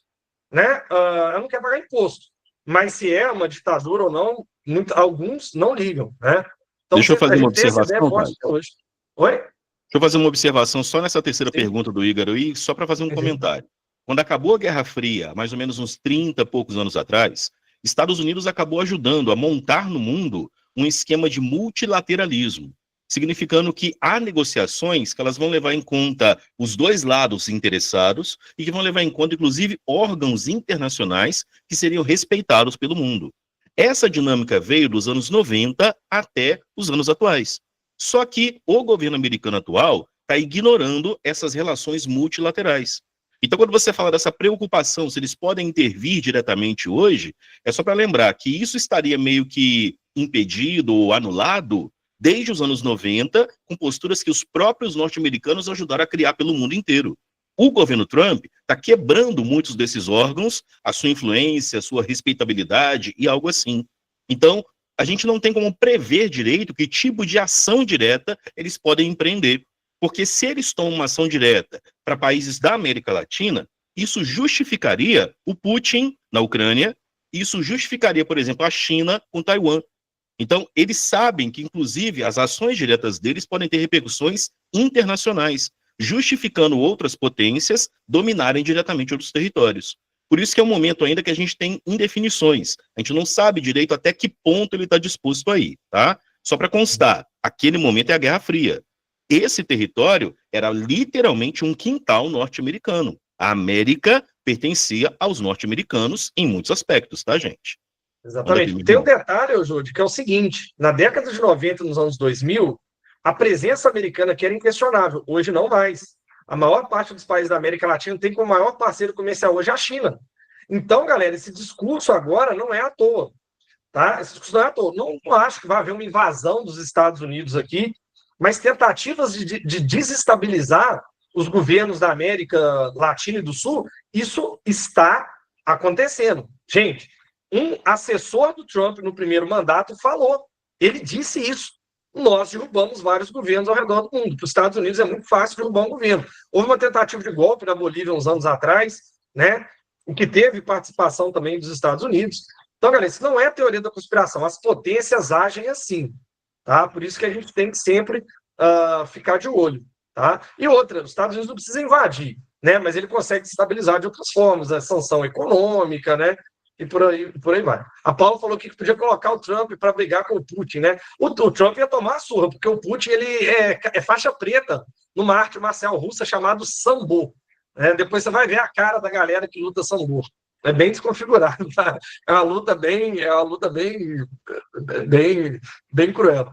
Né? Ela não quer pagar imposto. mas se é uma ditadura ou não, alguns não ligam, né? Então, Deixa eu a fazer uma gente tem essa ideia observação, forte Thales. até hoje. Oi? Deixa eu fazer uma observação só nessa terceira Sim, pergunta do Ígaro e só para fazer um sim, sim. comentário. Quando acabou a Guerra Fria, mais ou menos uns 30 e poucos anos atrás, Estados Unidos acabou ajudando a montar no mundo um esquema de multilateralismo, significando que há negociações que elas vão levar em conta os dois lados interessados e que vão levar em conta, inclusive, órgãos internacionais que seriam respeitados pelo mundo. Essa dinâmica veio dos anos 90 até os anos atuais. Só que o governo americano atual está ignorando essas relações multilaterais. Então, quando você fala dessa preocupação, se eles podem intervir diretamente hoje, é só para lembrar que isso estaria meio que impedido ou anulado desde os anos 90, com posturas que os próprios norte-americanos ajudaram a criar pelo mundo inteiro. O governo Trump está quebrando muitos desses órgãos, a sua influência, a sua respeitabilidade e algo assim. Então, a gente não tem como prever direito que tipo de ação direta eles podem empreender. Porque se eles tomam uma ação direta para países da América Latina, isso justificaria o Putin na Ucrânia, isso justificaria, por exemplo, a China com Taiwan. Então, eles sabem que, inclusive, as ações diretas deles podem ter repercussões internacionais, justificando outras potências dominarem diretamente outros territórios. Por isso que é um momento ainda que a gente tem indefinições. A gente não sabe direito até que ponto ele está disposto a ir, tá? Só para constar, aquele momento é a Guerra Fria. Esse território era literalmente um quintal norte-americano. A América pertencia aos norte-americanos em muitos aspectos, tá, gente? Manda Exatamente. aquele Tem um bom. detalhe, Júlio, que é o seguinte: na década de 90 e nos anos 2000, a presença americana aqui era inquestionável. Hoje não mais. A maior parte dos países da América Latina tem como maior parceiro comercial hoje a China. Então, galera, esse discurso agora não é à toa. Tá? Esse discurso não é à toa. Não acho que vai haver uma invasão dos Estados Unidos aqui, mas tentativas de desestabilizar os governos da América Latina e do Sul, isso está acontecendo. Gente, um assessor do Trump no primeiro mandato falou, ele disse isso. Nós derrubamos vários governos ao redor do mundo. Para os Estados Unidos é muito fácil derrubar um governo. Houve uma tentativa de golpe na Bolívia uns anos atrás, né? O que teve participação também dos Estados Unidos. Então, galera, isso não é teoria da conspiração. As potências agem assim, tá? Por isso que a gente tem que sempre ficar de olho, tá? E outra, os Estados Unidos não precisa invadir, né? Mas ele consegue estabilizar de outras formas, a sanção econômica, né? E por aí vai. A Paula falou que podia colocar o Trump para brigar com o Putin, né? O Trump ia tomar a surra, porque o Putin ele é faixa preta numa arte marcial russa chamada Sambo. Né? Depois você vai ver a cara da galera que luta Sambo. É bem desconfigurado, tá? É uma luta bem cruel.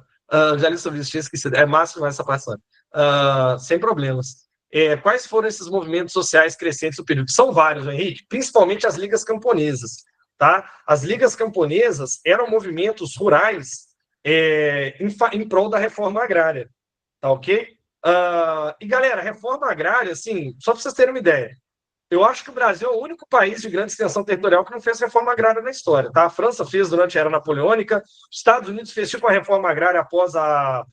Já li sobre isso, tinha esquecido. É máximo essa passagem. Sem problemas. Quais foram esses movimentos sociais crescentes no período? São vários, Henrique, principalmente as ligas camponesas. Tá? As ligas camponesas eram movimentos rurais em prol da reforma agrária. Tá ok? E galera, reforma agrária, assim, só para vocês terem uma ideia, eu acho que o Brasil é o único país de grande extensão territorial que não fez reforma agrária na história. Tá? A França fez durante a Era Napoleônica, os Estados Unidos fez tipo a reforma agrária após a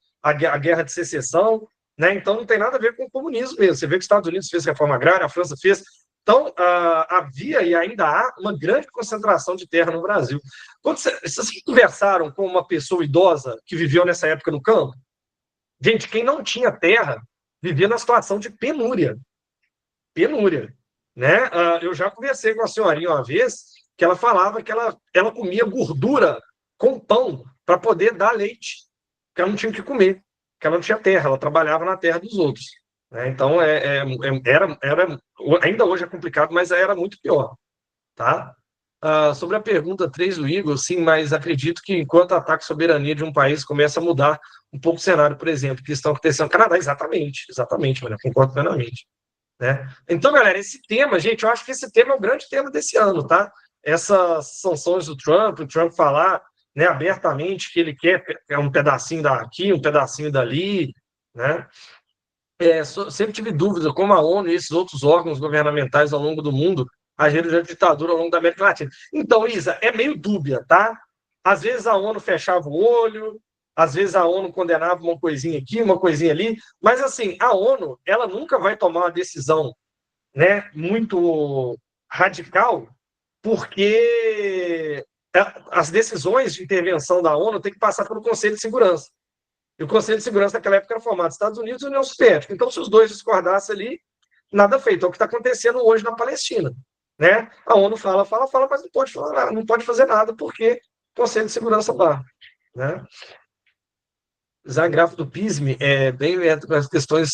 Guerra de Secessão, né? Então não tem nada a ver com o comunismo mesmo. Você vê que os Estados Unidos fez reforma agrária, a França fez. Então, havia e ainda há uma grande concentração de terra no Brasil. Quando vocês conversaram com uma pessoa idosa que viveu nessa época no campo? Gente, quem não tinha terra vivia na situação de penúria. Penúria. Né? Eu já conversei com a senhorinha uma vez que ela falava que ela comia gordura com pão para poder dar leite, que ela não tinha o que comer, que ela não tinha terra, ela trabalhava na terra dos outros. Né? Então, ainda hoje é complicado, mas era muito pior. Tá? Sobre a pergunta 3 do Igor, sim, mas acredito que enquanto ataque à soberania de um país começa a mudar um pouco o cenário, por exemplo, que estão acontecendo no Canadá, exatamente, mano, concordo plenamente. Né? Então, galera, esse tema, gente, eu acho que esse tema é o grande tema desse ano, tá? Essas sanções do Trump, o Trump falar, né, abertamente que ele quer um pedacinho daqui, um pedacinho dali, né? Sempre tive dúvida como a ONU e esses outros órgãos governamentais ao longo do mundo agiram de ditadura ao longo da América Latina. Então, Isa, é meio dúbia, tá? Às vezes a ONU fechava o olho, às vezes a ONU condenava uma coisinha aqui, uma coisinha ali, mas assim, a ONU, ela nunca vai tomar uma decisão, né, muito radical porque as decisões de intervenção da ONU têm que passar pelo Conselho de Segurança. E o Conselho de Segurança naquela época era formado Estados Unidos e União Soviética. Então, se os dois discordassem ali, nada feito. É o que está acontecendo hoje na Palestina. Né? A ONU fala, mas não pode falar nada, não pode fazer nada, porque o Conselho de Segurança lá. Né? O gráfico do PISM é bem com as questões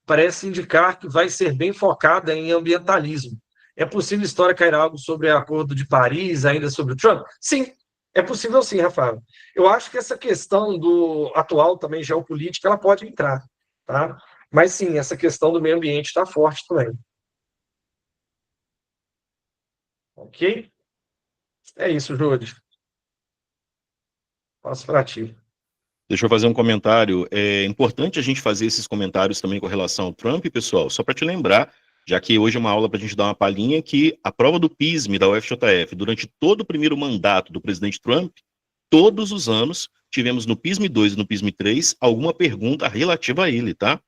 parece indicar que vai ser bem focada em ambientalismo. É possível a história cair algo sobre o Acordo de Paris, ainda sobre o Trump? Sim, é possível sim, Rafael. Eu acho que essa questão do atual também geopolítica, ela pode entrar, tá? Mas sim, essa questão do meio ambiente está forte também. Ok? É isso, Júlio. Passo para ti. Deixa eu fazer um comentário. É importante a gente fazer esses comentários também com relação ao Trump, pessoal, só para te lembrar, já que hoje é uma aula para a gente dar uma palhinha, que a prova do PISM da UFJF, durante todo o primeiro mandato do presidente Trump, todos os anos, tivemos no PISM 2 e no PISM 3 alguma pergunta relativa a ele, tá?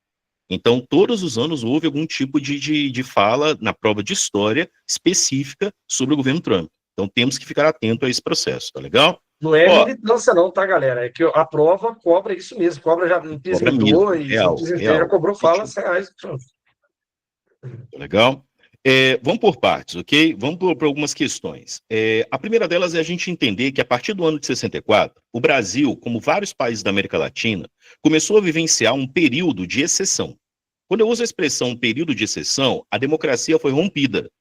Então, todos os anos houve algum tipo de fala na prova de história específica sobre o governo Trump. Então, temos que ficar atento a esse processo, tá legal? Não é Ó, militância não, tá, galera? É que a prova cobra isso mesmo. Cobra já no cobra PISM mesmo, 2, no real, PISM 3 já real. cobrou fala R$100. Tá legal? Vamos por partes, ok? Vamos por algumas questões. A primeira delas é a gente entender que a partir do ano de 64, o Brasil, como vários países da América Latina, começou a vivenciar um período de exceção. Quando eu uso a expressão período de exceção, a democracia foi rompida.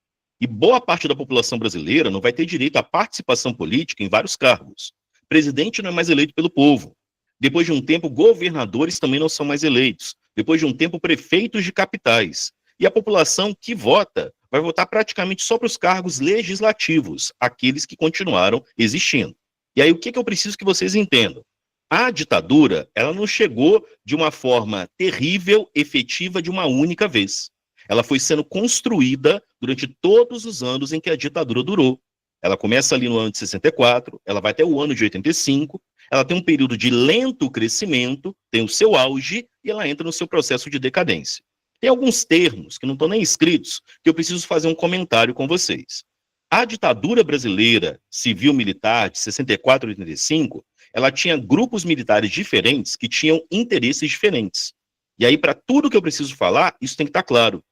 E boa parte da população brasileira não vai ter direito à participação política em vários cargos. Presidente não é mais eleito pelo povo. Depois de um tempo, governadores também não são mais eleitos. Depois de um tempo, prefeitos de capitais. E a população que vota vai votar praticamente só para os cargos legislativos, aqueles que continuaram existindo. E aí, o que eu preciso que vocês entendam? A ditadura, ela não chegou de uma forma terrível, efetiva, de uma única vez. Ela foi sendo construída durante todos os anos em que a ditadura durou. Ela começa ali no ano de 64, ela vai até o ano de 85, ela tem um período de lento crescimento, tem o seu auge e ela entra no seu processo de decadência. Tem alguns termos que não estão nem escritos que eu preciso fazer um comentário com vocês. A ditadura brasileira civil-militar de 64 a 85, ela tinha grupos militares diferentes que tinham interesses diferentes. E aí, para tudo que eu preciso falar, isso tem que estar claro.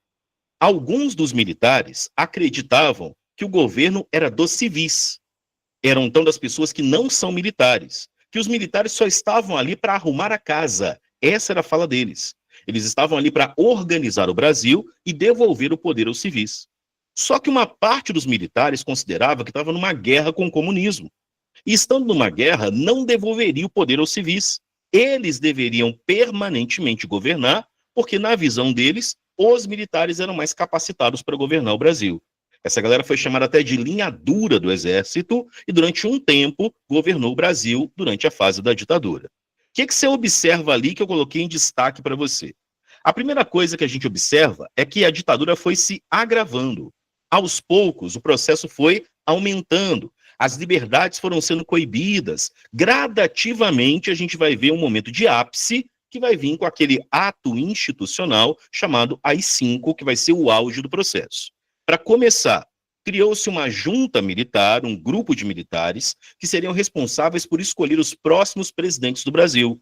Alguns dos militares acreditavam que o governo era dos civis. Eram então das pessoas que não são militares. Que os militares só estavam ali para arrumar a casa. Essa era a fala deles. Eles estavam ali para organizar o Brasil e devolver o poder aos civis. Só que uma parte dos militares considerava que estava numa guerra com o comunismo. E estando numa guerra, não devolveria o poder aos civis. Eles deveriam permanentemente governar, porque na visão deles, os militares eram mais capacitados para governar o Brasil. Essa galera foi chamada até de linha dura do exército e durante um tempo governou o Brasil durante a fase da ditadura. O que você observa ali que eu coloquei em destaque para você? A primeira coisa que a gente observa é que a ditadura foi se agravando. Aos poucos, o processo foi aumentando. As liberdades foram sendo coibidas. Gradativamente, a gente vai ver um momento de ápice que vai vir com aquele ato institucional chamado AI-5, que vai ser o auge do processo. Para começar, criou-se uma junta militar, um grupo de militares, que seriam responsáveis por escolher os próximos presidentes do Brasil.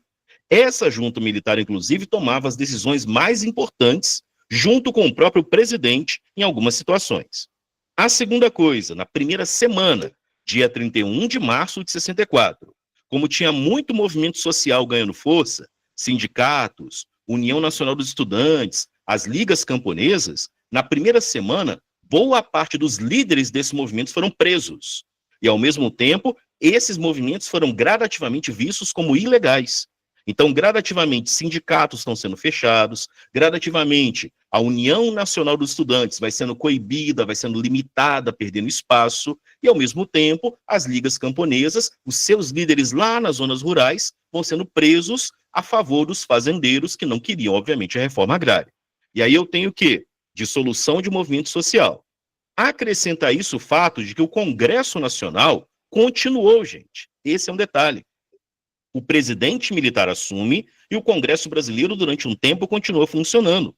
Essa junta militar, inclusive, tomava as decisões mais importantes, junto com o próprio presidente, em algumas situações. A segunda coisa, na primeira semana, dia 31 de março de 64, como tinha muito movimento social ganhando força, sindicatos, União Nacional dos Estudantes, as ligas camponesas, na primeira semana, boa parte dos líderes desses movimentos foram presos. E, ao mesmo tempo, esses movimentos foram gradativamente vistos como ilegais. Então, gradativamente, sindicatos estão sendo fechados, gradativamente, a União Nacional dos Estudantes vai sendo coibida, vai sendo limitada, perdendo espaço, e, ao mesmo tempo, as ligas camponesas, os seus líderes lá nas zonas rurais, vão sendo presos a favor dos fazendeiros que não queriam, obviamente, a reforma agrária. E aí eu tenho o quê? Dissolução de movimento social. Acrescenta a isso o fato de que o Congresso Nacional continuou, gente. Esse é um detalhe. O presidente militar assume e o Congresso brasileiro, durante um tempo, continua funcionando.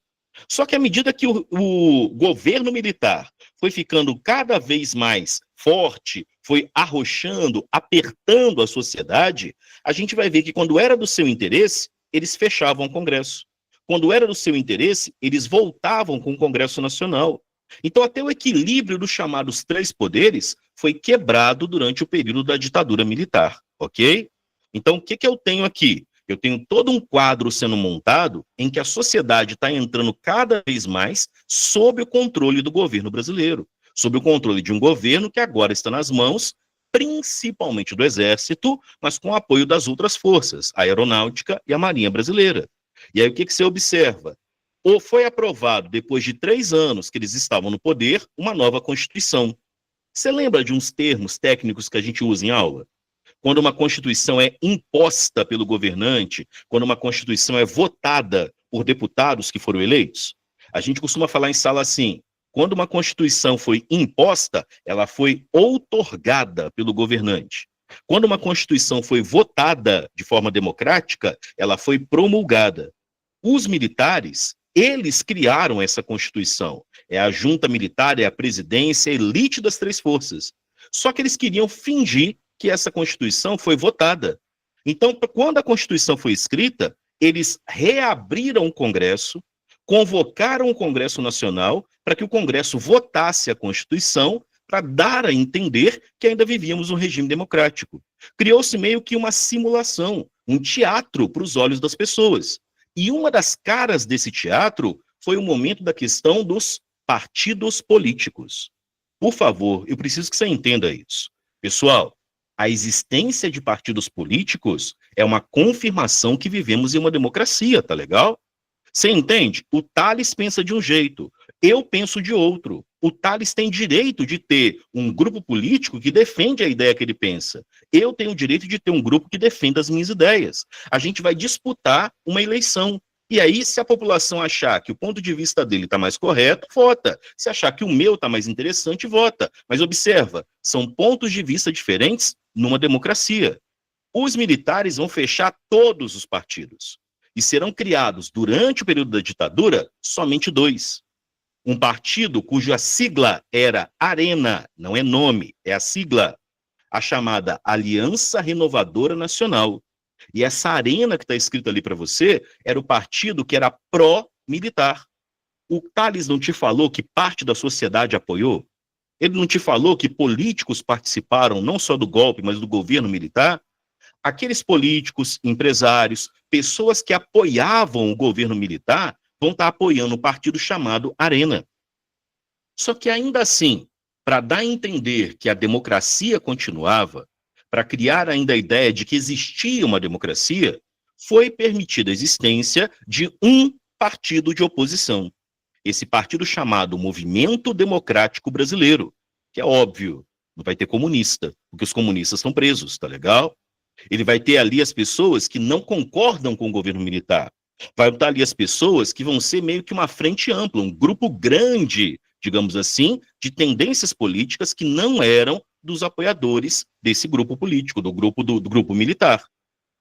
Só que à medida que o governo militar foi ficando cada vez mais forte, foi arrochando, apertando a sociedade, a gente vai ver que quando era do seu interesse, eles fechavam o Congresso. Quando era do seu interesse, eles voltavam com o Congresso Nacional. Então, até o equilíbrio dos chamados três poderes foi quebrado durante o período da ditadura militar, ok? Então, o que eu tenho aqui? Eu tenho todo um quadro sendo montado em que a sociedade está entrando cada vez mais sob o controle do governo brasileiro, sob o controle de um governo que agora está nas mãos, principalmente do Exército, mas com o apoio das outras forças, a Aeronáutica e a Marinha Brasileira. E aí o que você observa? Ou foi aprovado, depois de 3 anos que eles estavam no poder, uma nova Constituição. Você lembra de uns termos técnicos que a gente usa em aula? Quando uma Constituição é imposta pelo governante, quando uma Constituição é votada por deputados que foram eleitos, a gente costuma falar em sala assim: quando uma Constituição foi imposta, ela foi outorgada pelo governante. Quando uma Constituição foi votada de forma democrática, ela foi promulgada. Os militares, eles criaram essa Constituição. É a junta militar, é a presidência, a elite das três forças. Só que eles queriam fingir que essa Constituição foi votada. Então, quando a Constituição foi escrita, eles reabriram o Congresso, convocaram o Congresso Nacional para que o Congresso votasse a Constituição para dar a entender que ainda vivíamos um regime democrático. Criou-se meio que uma simulação, um teatro para os olhos das pessoas. E uma das caras desse teatro foi o momento da questão dos partidos políticos. Por favor, eu preciso que você entenda isso. Pessoal, a existência de partidos políticos é uma confirmação que vivemos em uma democracia, tá legal? Você entende? O Tales pensa de um jeito, eu penso de outro. O Tales tem direito de ter um grupo político que defende a ideia que ele pensa. Eu tenho o direito de ter um grupo que defenda as minhas ideias. A gente vai disputar uma eleição. E aí, se a população achar que o ponto de vista dele está mais correto, vota. Se achar que o meu está mais interessante, vota. Mas observa, são pontos de vista diferentes numa democracia. Os militares vão fechar todos os partidos. E serão criados, durante o período da ditadura, somente 2. Um partido cuja sigla era ARENA, não é nome, é a sigla, a chamada Aliança Renovadora Nacional. E essa ARENA que está escrita ali para você era o partido que era pró-militar. O Tales não te falou que parte da sociedade apoiou? Ele não te falou que políticos participaram não só do golpe, mas do governo militar? Aqueles políticos, empresários, pessoas que apoiavam o governo militar vão estar apoiando um partido chamado ARENA. Só que ainda assim, para dar a entender que a democracia continuava, para criar ainda a ideia de que existia uma democracia, foi permitida a existência de um partido de oposição. Esse partido chamado Movimento Democrático Brasileiro, que é óbvio, não vai ter comunista, porque os comunistas estão presos, tá legal? Ele vai ter ali as pessoas que não concordam com o governo militar. Vai estar ali as pessoas que vão ser meio que uma frente ampla, um grupo grande, digamos assim, de tendências políticas que não eram dos apoiadores desse grupo político, do grupo militar.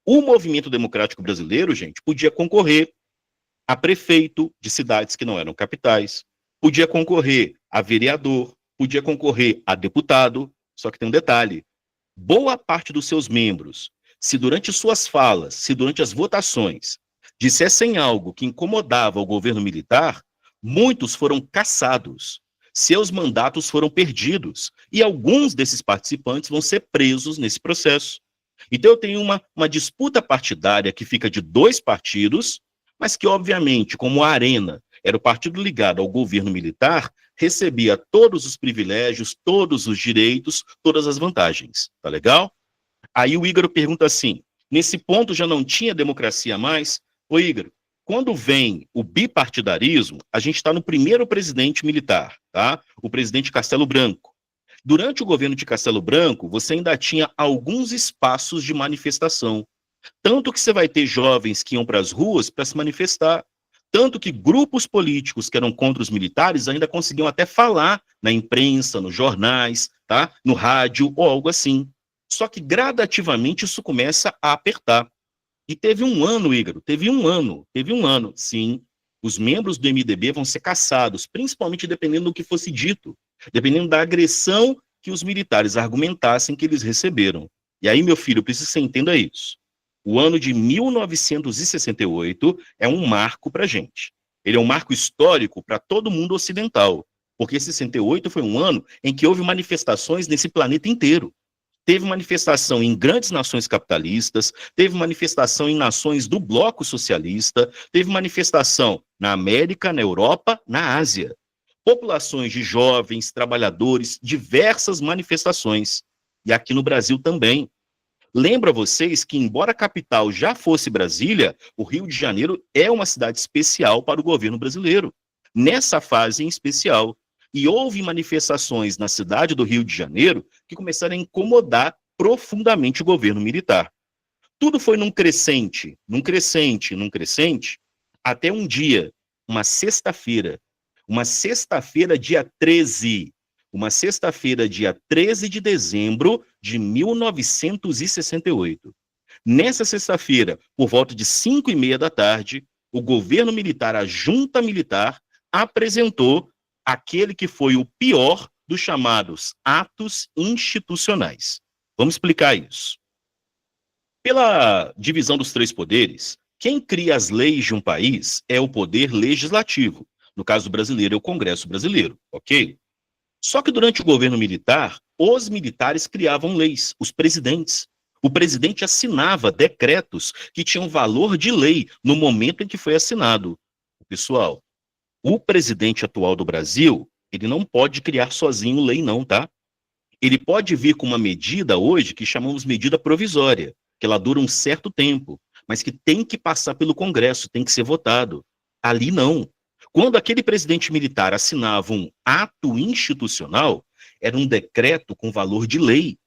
O movimento democrático brasileiro, gente, podia concorrer a prefeito de cidades que não eram capitais, podia concorrer a vereador, podia concorrer a deputado, só que tem um detalhe: boa parte dos seus membros, se durante suas falas, se durante as votações, dissessem algo que incomodava o governo militar, muitos foram cassados, seus mandatos foram perdidos, e alguns desses participantes vão ser presos nesse processo. Então eu tenho uma disputa partidária que fica de 2 partidos, mas que, obviamente, como a ARENA era o partido ligado ao governo militar, recebia todos os privilégios, todos os direitos, todas as vantagens. Tá legal? Aí o Ígaro pergunta assim, nesse ponto já não tinha democracia mais? Ô Ígaro, quando vem o bipartidarismo, a gente está no primeiro presidente militar, tá? O presidente Castelo Branco. Durante o governo de Castelo Branco, você ainda tinha alguns espaços de manifestação. Tanto que você vai ter jovens que iam para as ruas para se manifestar. Tanto que grupos políticos que eram contra os militares ainda conseguiam até falar na imprensa, nos jornais, tá? No rádio ou algo assim. Só que gradativamente isso começa a apertar. E teve um ano, Ígaro, teve um ano, sim, Os membros do MDB vão ser caçados, principalmente dependendo do que fosse dito, dependendo da agressão que os militares argumentassem que eles receberam. E aí, meu filho, eu preciso que você entenda isso. O ano de 1968 é um marco para a gente. Ele é um marco histórico para todo mundo ocidental, porque 68 foi um ano em que houve manifestações nesse planeta inteiro. Teve manifestação em grandes nações capitalistas, teve manifestação em nações do bloco socialista, teve manifestação na América, na Europa, na Ásia. Populações de jovens, trabalhadores, diversas manifestações. E aqui no Brasil também. Lembro a vocês que, embora a capital já fosse Brasília, o Rio de Janeiro é uma cidade especial para o governo brasileiro, nessa fase em especial. E houve manifestações na cidade do Rio de Janeiro que começaram a incomodar profundamente o governo militar. Tudo foi num crescente, até um dia, uma sexta-feira, dia 13, dia 13 de dezembro de 1968. Nessa sexta-feira, por volta de 5h30 da tarde, o governo militar, a junta militar, apresentou aquele que foi o pior dos chamados atos institucionais. Vamos explicar isso. Pela divisão dos três poderes, quem cria as leis de um país é o poder legislativo. No caso brasileiro, é o Congresso Brasileiro, ok? Só que durante o governo militar, os militares criavam leis, os presidentes. O presidente assinava decretos que tinham valor de lei no momento em que foi assinado. Pessoal, o presidente atual do Brasil, ele não pode criar sozinho lei não, tá? Ele pode vir com uma medida hoje que chamamos medida provisória, que ela dura um certo tempo, mas que tem que passar pelo Congresso, tem que ser votado. Ali não. Quando aquele presidente militar assinava um ato institucional, era um decreto com valor de lei.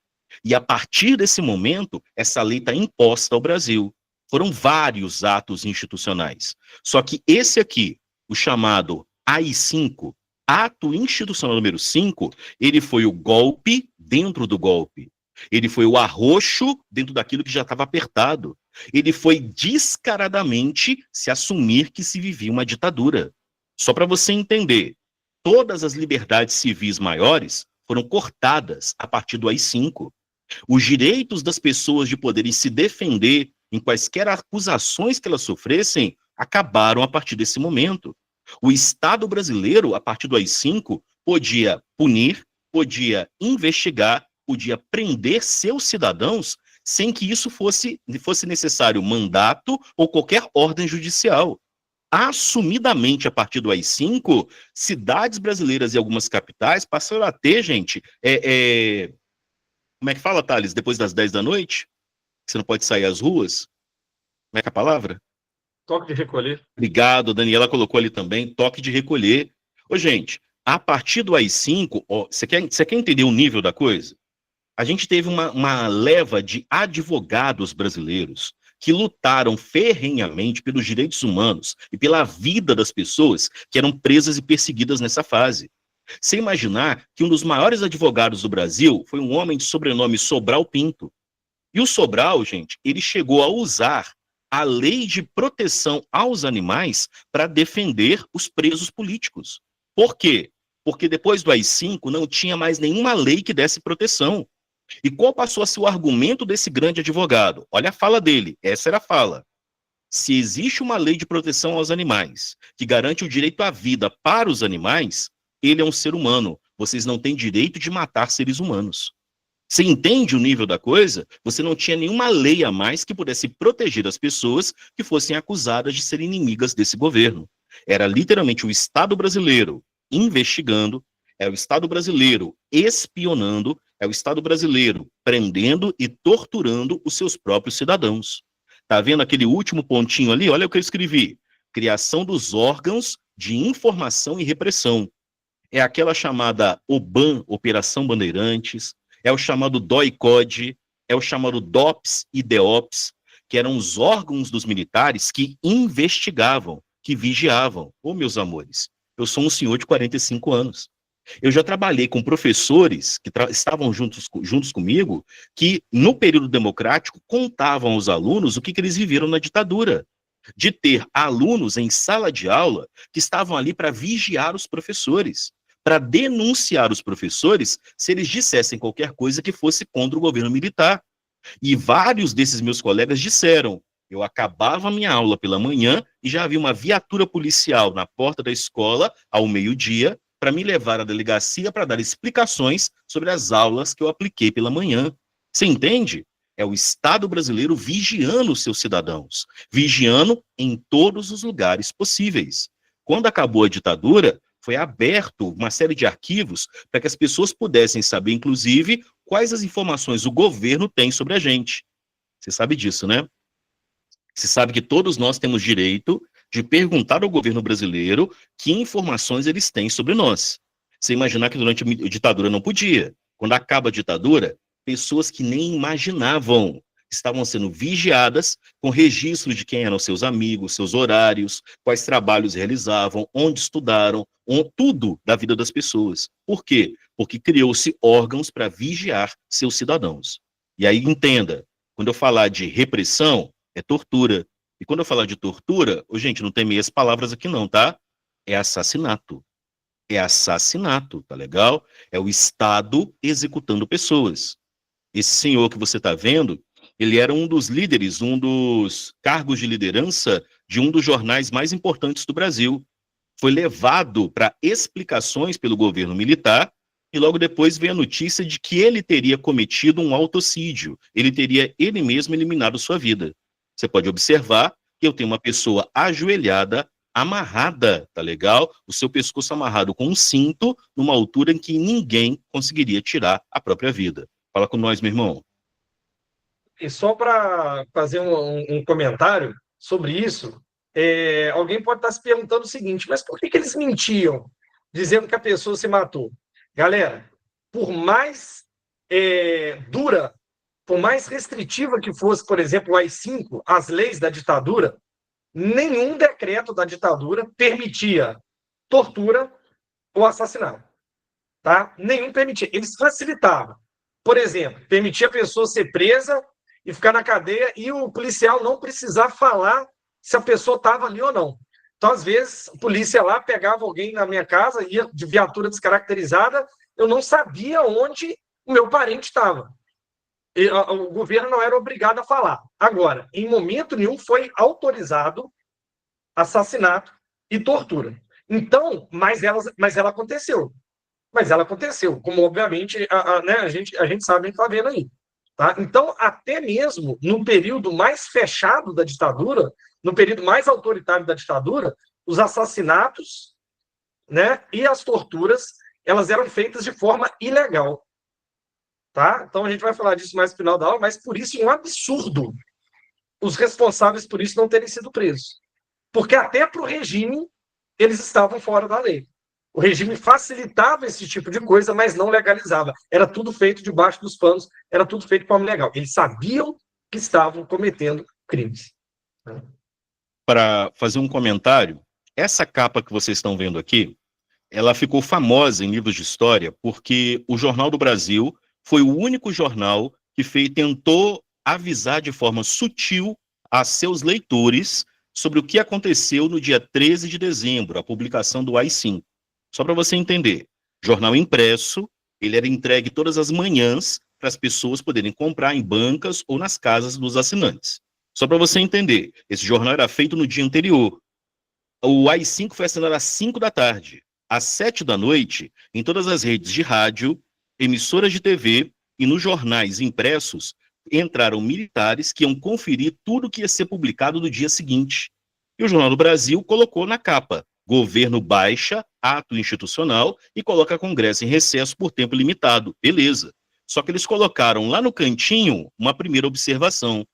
E a partir desse momento, essa lei está imposta ao Brasil. Foram vários atos institucionais. Só que esse aqui, o chamado AI-5, ato institucional número 5, ele foi o golpe dentro do golpe. Ele foi o arroxo dentro daquilo que já estava apertado. Ele foi descaradamente se assumir que se vivia uma ditadura. Só para você entender, todas as liberdades civis maiores foram cortadas a partir do AI-5. Os direitos das pessoas de poderem se defender em quaisquer acusações que elas sofressem acabaram a partir desse momento. O Estado brasileiro, a partir do AI-5, podia punir, podia investigar, podia prender seus cidadãos sem que isso fosse necessário mandato ou qualquer ordem judicial. Assumidamente, a partir do AI-5, cidades brasileiras e algumas capitais passaram a ter, gente, como é que fala, Thales, depois das 10 da noite? Você não pode sair às ruas? Como é que é a palavra? Toque de recolher. Obrigado, a Daniela colocou ali também, toque de recolher. Ô, gente, a partir do AI-5, você quer entender o nível da coisa? A gente teve uma leva de advogados brasileiros que lutaram ferrenhamente pelos direitos humanos e pela vida das pessoas que eram presas e perseguidas nessa fase. Sem imaginar que um dos maiores advogados do Brasil foi um homem de sobrenome Sobral Pinto. E o Sobral, gente, ele chegou a usar a lei de proteção aos animais para defender os presos políticos. Por quê? Porque depois do AI-5 não tinha mais nenhuma lei que desse proteção. E qual passou a ser o argumento desse grande advogado? Olha a fala dele, essa era a fala. Se existe uma lei de proteção aos animais que garante o direito à vida para os animais, ele é um ser humano. Vocês não têm direito de matar seres humanos. Você entende o nível da coisa? Você não tinha nenhuma lei a mais que pudesse proteger as pessoas que fossem acusadas de serem inimigas desse governo. Era literalmente o Estado brasileiro investigando, é o Estado brasileiro espionando, é o Estado brasileiro prendendo e torturando os seus próprios cidadãos. Tá vendo aquele último pontinho ali? Olha o que eu escrevi. Criação dos órgãos de informação e repressão. É aquela chamada OBAN, Operação Bandeirantes, é o chamado DOI-CODE, é o chamado DOPS e DEOPS, que eram os órgãos dos militares que investigavam, que vigiavam. Ô, meus amores, eu sou um senhor de 45 anos. Eu já trabalhei com professores que estavam juntos comigo, que no período democrático contavam aos alunos o que eles viveram na ditadura. de ter alunos em sala de aula que estavam ali para vigiar os professores, para denunciar os professores se eles dissessem qualquer coisa que fosse contra o governo militar. E vários desses meus colegas disseram: eu acabava a minha aula pela manhã e já havia uma viatura policial na porta da escola ao meio-dia para me levar à delegacia para dar explicações sobre as aulas que eu apliquei pela manhã. Você entende? É o Estado brasileiro vigiando os seus cidadãos, vigiando em todos os lugares possíveis. Quando acabou a ditadura, foi aberto uma série de arquivos para que as pessoas pudessem saber, inclusive, quais as informações o governo tem sobre a gente. Você sabe disso, né? Você sabe que todos nós temos direito de perguntar ao governo brasileiro que informações eles têm sobre nós. Você imaginar que durante a ditadura não podia. Quando acaba a ditadura, pessoas que nem imaginavam estavam sendo vigiadas com registro de quem eram seus amigos, seus horários, quais trabalhos realizavam, onde estudaram, tudo da vida das pessoas. Por quê? Porque criou-se órgãos para vigiar seus cidadãos. E aí entenda, quando eu falar de repressão, é tortura. E quando eu falar de tortura, gente, não tem meias palavras aqui não, tá? É assassinato. É assassinato, tá legal? É o Estado executando pessoas. Esse senhor que você está vendo, ele era um dos líderes, um dos cargos de liderança de um dos jornais mais importantes do Brasil. Foi levado para explicações pelo governo militar e logo depois veio a notícia de que ele teria cometido um autocídio. Ele teria ele mesmo eliminado sua vida. Você pode observar que eu tenho uma pessoa ajoelhada, amarrada, tá legal? O seu pescoço amarrado com um cinto, numa altura em que ninguém conseguiria tirar a própria vida. Fala com nós, meu irmão. E só para fazer um comentário sobre isso, alguém pode estar se perguntando o seguinte: mas por que eles mentiam, dizendo que a pessoa se matou? Galera, por mais dura, por mais restritiva que fosse, por exemplo, o AI-5, as leis da ditadura, nenhum decreto da ditadura permitia tortura ou assassinato. Tá? Nenhum permitia. Eles facilitavam. Por exemplo, permitia a pessoa ser presa e ficar na cadeia e o policial não precisar falar se a pessoa estava ali ou não. Então, às vezes, a polícia lá pegava alguém na minha casa, ia de viatura descaracterizada, eu não sabia onde o meu parente estava. O governo não era obrigado a falar. Agora, em momento nenhum foi autorizado assassinato e tortura. Então, mas ela aconteceu. Mas ela aconteceu, como obviamente né, a gente sabe, a gente está vendo aí. Tá? Então, até mesmo no período mais fechado da ditadura, no período mais autoritário da ditadura, os assassinatos, né, e as torturas, elas eram feitas de forma ilegal. Tá? Então, a gente vai falar disso mais no final da aula, mas por isso é um absurdo os responsáveis por isso não terem sido presos. Porque até para o regime, eles estavam fora da lei. O regime facilitava esse tipo de coisa, mas não legalizava. Era tudo feito debaixo dos panos, era tudo feito de forma legal. Eles sabiam que estavam cometendo crimes. Para fazer um comentário, essa capa que vocês estão vendo aqui, ela ficou famosa em livros de história porque o Jornal do Brasil foi o único jornal que tentou avisar de forma sutil a seus leitores sobre o que aconteceu no dia 13 de dezembro, a publicação do AI-5. Só para você entender, jornal impresso, ele era entregue todas as manhãs para as pessoas poderem comprar em bancas ou nas casas dos assinantes. Só para você entender, esse jornal era feito no dia anterior. O AI-5 foi assinado às 5 da tarde. Às 7 da noite, em todas as redes de rádio, emissoras de TV e nos jornais impressos, entraram militares que iam conferir tudo que ia ser publicado no dia seguinte. E o Jornal do Brasil colocou na capa: governo baixa, ato institucional e coloca Congresso em recesso por tempo limitado. Beleza. Só que eles colocaram lá no cantinho uma primeira observação.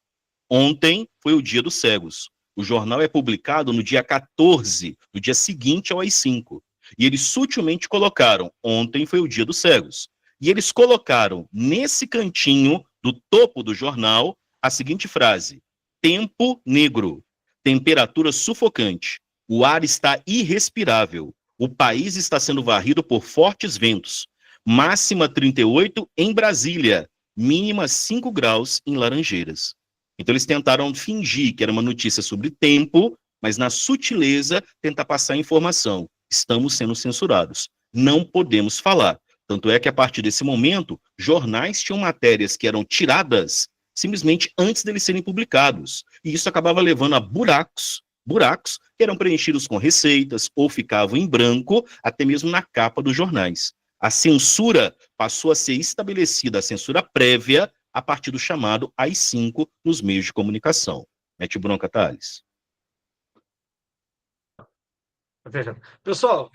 Ontem foi o dia dos cegos. O jornal é publicado no dia 14, no dia seguinte ao AI-5. E eles sutilmente colocaram: ontem foi o dia dos cegos. E eles colocaram nesse cantinho do topo do jornal a seguinte frase: tempo negro, temperatura sufocante, o ar está irrespirável, o país está sendo varrido por fortes ventos, máxima 38 em Brasília, mínima 5 graus em Laranjeiras. Então eles tentaram fingir que era uma notícia sobre tempo, mas na sutileza tentar passar informação. Estamos sendo censurados. Não podemos falar. Tanto é que a partir desse momento, jornais tinham matérias que eram tiradas simplesmente antes deles serem publicados. E isso acabava levando a buracos que eram preenchidos com receitas ou ficavam em branco, até mesmo na capa dos jornais. A censura passou a ser estabelecida, a censura prévia, a partir do chamado AI-5 nos meios de comunicação. Mete bronca, Thales. Veja. Pessoal,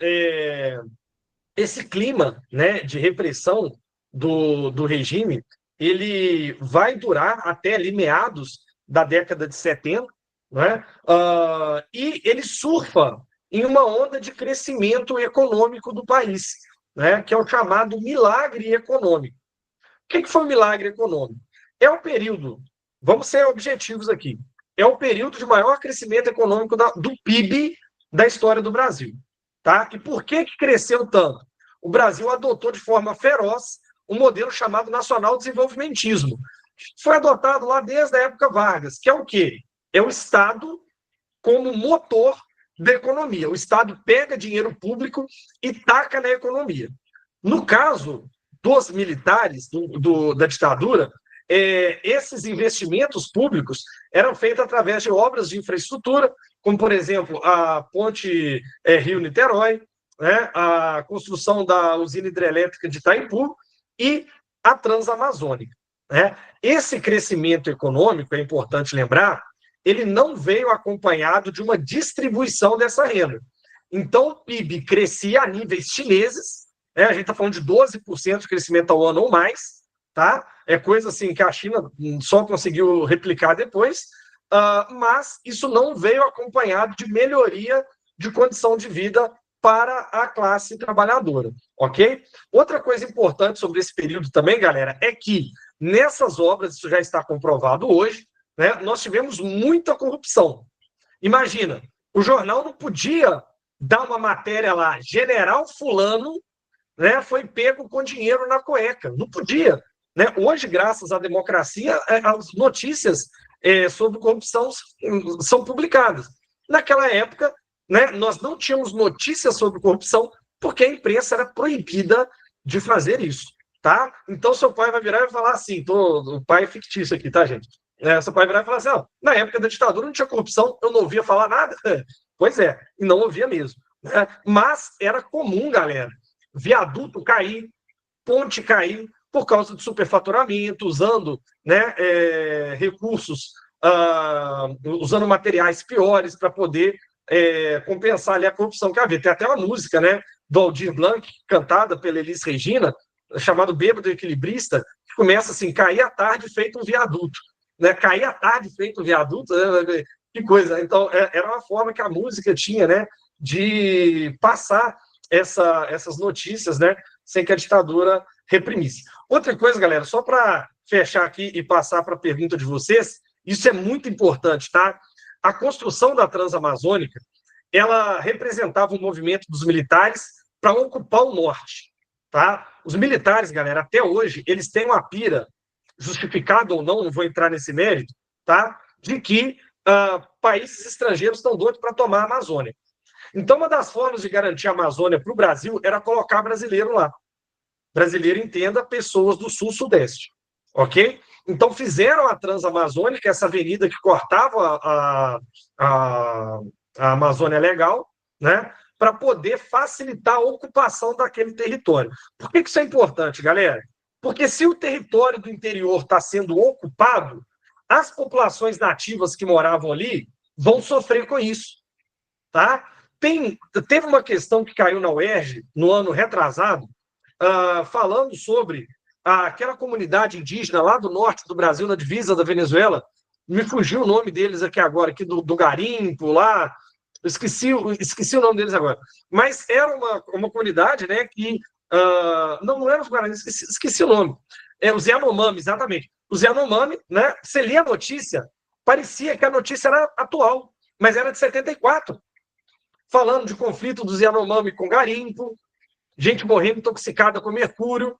esse clima, né, de repressão do regime, ele vai durar até ali meados da década de 70, né? E ele surfa em uma onda de crescimento econômico do país, né, que é o chamado milagre econômico. O que foi o milagre econômico? É o período, vamos ser objetivos aqui, é o período de maior crescimento econômico do PIB da história do Brasil. Tá? E por que cresceu tanto? O Brasil adotou de forma feroz um modelo chamado nacional desenvolvimentismo. Foi adotado lá desde a época Vargas, que é o quê? É o Estado como motor da economia. O Estado pega dinheiro público e taca na economia. No caso dos militares da ditadura, esses investimentos públicos eram feitos através de obras de infraestrutura, como, por exemplo, a ponte Rio-Niterói, né, a construção da usina hidrelétrica de Itaipu e a Transamazônica. Né? Esse crescimento econômico, é importante lembrar, ele não veio acompanhado de uma distribuição dessa renda. Então, o PIB crescia a níveis chineses, né? A gente está falando de 12% de crescimento ao ano ou mais, tá? É coisa assim que a China só conseguiu replicar depois, mas isso não veio acompanhado de melhoria de condição de vida para a classe trabalhadora, ok? Outra coisa importante sobre esse período também, galera, é que nessas obras, isso já está comprovado hoje, né, nós tivemos muita corrupção. Imagina, o jornal não podia dar uma matéria lá, General Fulano, né, foi pego com dinheiro na cueca. Não podia. Né? Hoje, graças à democracia, as notícias sobre corrupção são publicadas. Naquela época, né, nós não tínhamos notícias sobre corrupção porque a imprensa era proibida de fazer isso. Tá? Então, seu pai vai virar e falar assim, o pai é fictício aqui, tá, gente? Seu pai vai virar e falar assim, ó, na época da ditadura não tinha corrupção, eu não ouvia falar nada. Pois é, e não ouvia mesmo. Né? Mas era comum, galera, viaduto cair, ponte cair, por causa de superfaturamento, usando, né, recursos, usando materiais piores para poder compensar ali a corrupção que havia. Tem até uma música, né, do Aldir Blanc, cantada pela Elis Regina, chamado Bêbado Equilibrista, que começa assim, cair à tarde feito um viaduto. Né? Cair à tarde feito um viaduto, né? Que coisa. Então, era uma forma que a música tinha, né, de passar essas notícias, né, sem que a ditadura reprimisse. Outra coisa, galera, só para fechar aqui e passar para a pergunta de vocês, isso é muito importante, tá? A construção da Transamazônica, ela representava um movimento dos militares para ocupar o norte, tá? Os militares, galera, até hoje, eles têm uma pira, justificada ou não vou entrar nesse mérito, tá? De que países estrangeiros estão doidos para tomar a Amazônia. Então, uma das formas de garantir a Amazônia para o Brasil era colocar brasileiro lá. Brasileiro entenda pessoas do sul-sudeste, ok? Então, fizeram a Transamazônica, essa avenida que cortava a Amazônia Legal, né? Para poder facilitar a ocupação daquele território. Por que isso é importante, galera? Porque se o território do interior está sendo ocupado, as populações nativas que moravam ali vão sofrer com isso, tá? Teve uma questão que caiu na UERJ, no ano retrasado, falando sobre aquela comunidade indígena lá do norte do Brasil, na divisa da Venezuela. Me fugiu o nome deles aqui agora, aqui do Garimpo, lá. Esqueci o nome deles agora. Mas era uma comunidade, né, que... não era os Guaranis, esqueci o nome. Os Yanomami, exatamente. Os Yanomami, né, você lia a notícia, parecia que a notícia era atual, mas era de 74. Falando de conflito dos Yanomami com garimpo, gente morrendo intoxicada com mercúrio.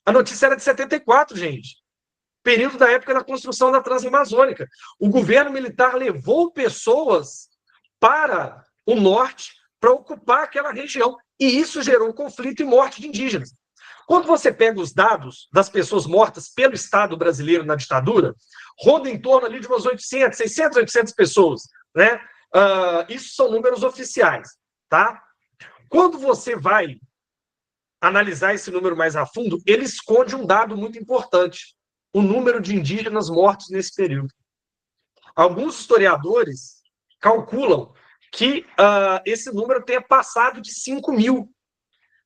A notícia era de 74, gente. período da época da construção da Transamazônica. O governo militar levou pessoas para o norte para ocupar aquela região. E isso gerou conflito e morte de indígenas. Quando você pega os dados das pessoas mortas pelo Estado brasileiro na ditadura, ronda em torno ali de umas 800, 600, 800 pessoas. Né? Isso são números oficiais. Tá? Quando você vai analisar esse número mais a fundo, ele esconde um dado muito importante: o número de indígenas mortos nesse período. Alguns historiadores calculam que esse número tenha passado de 5 mil.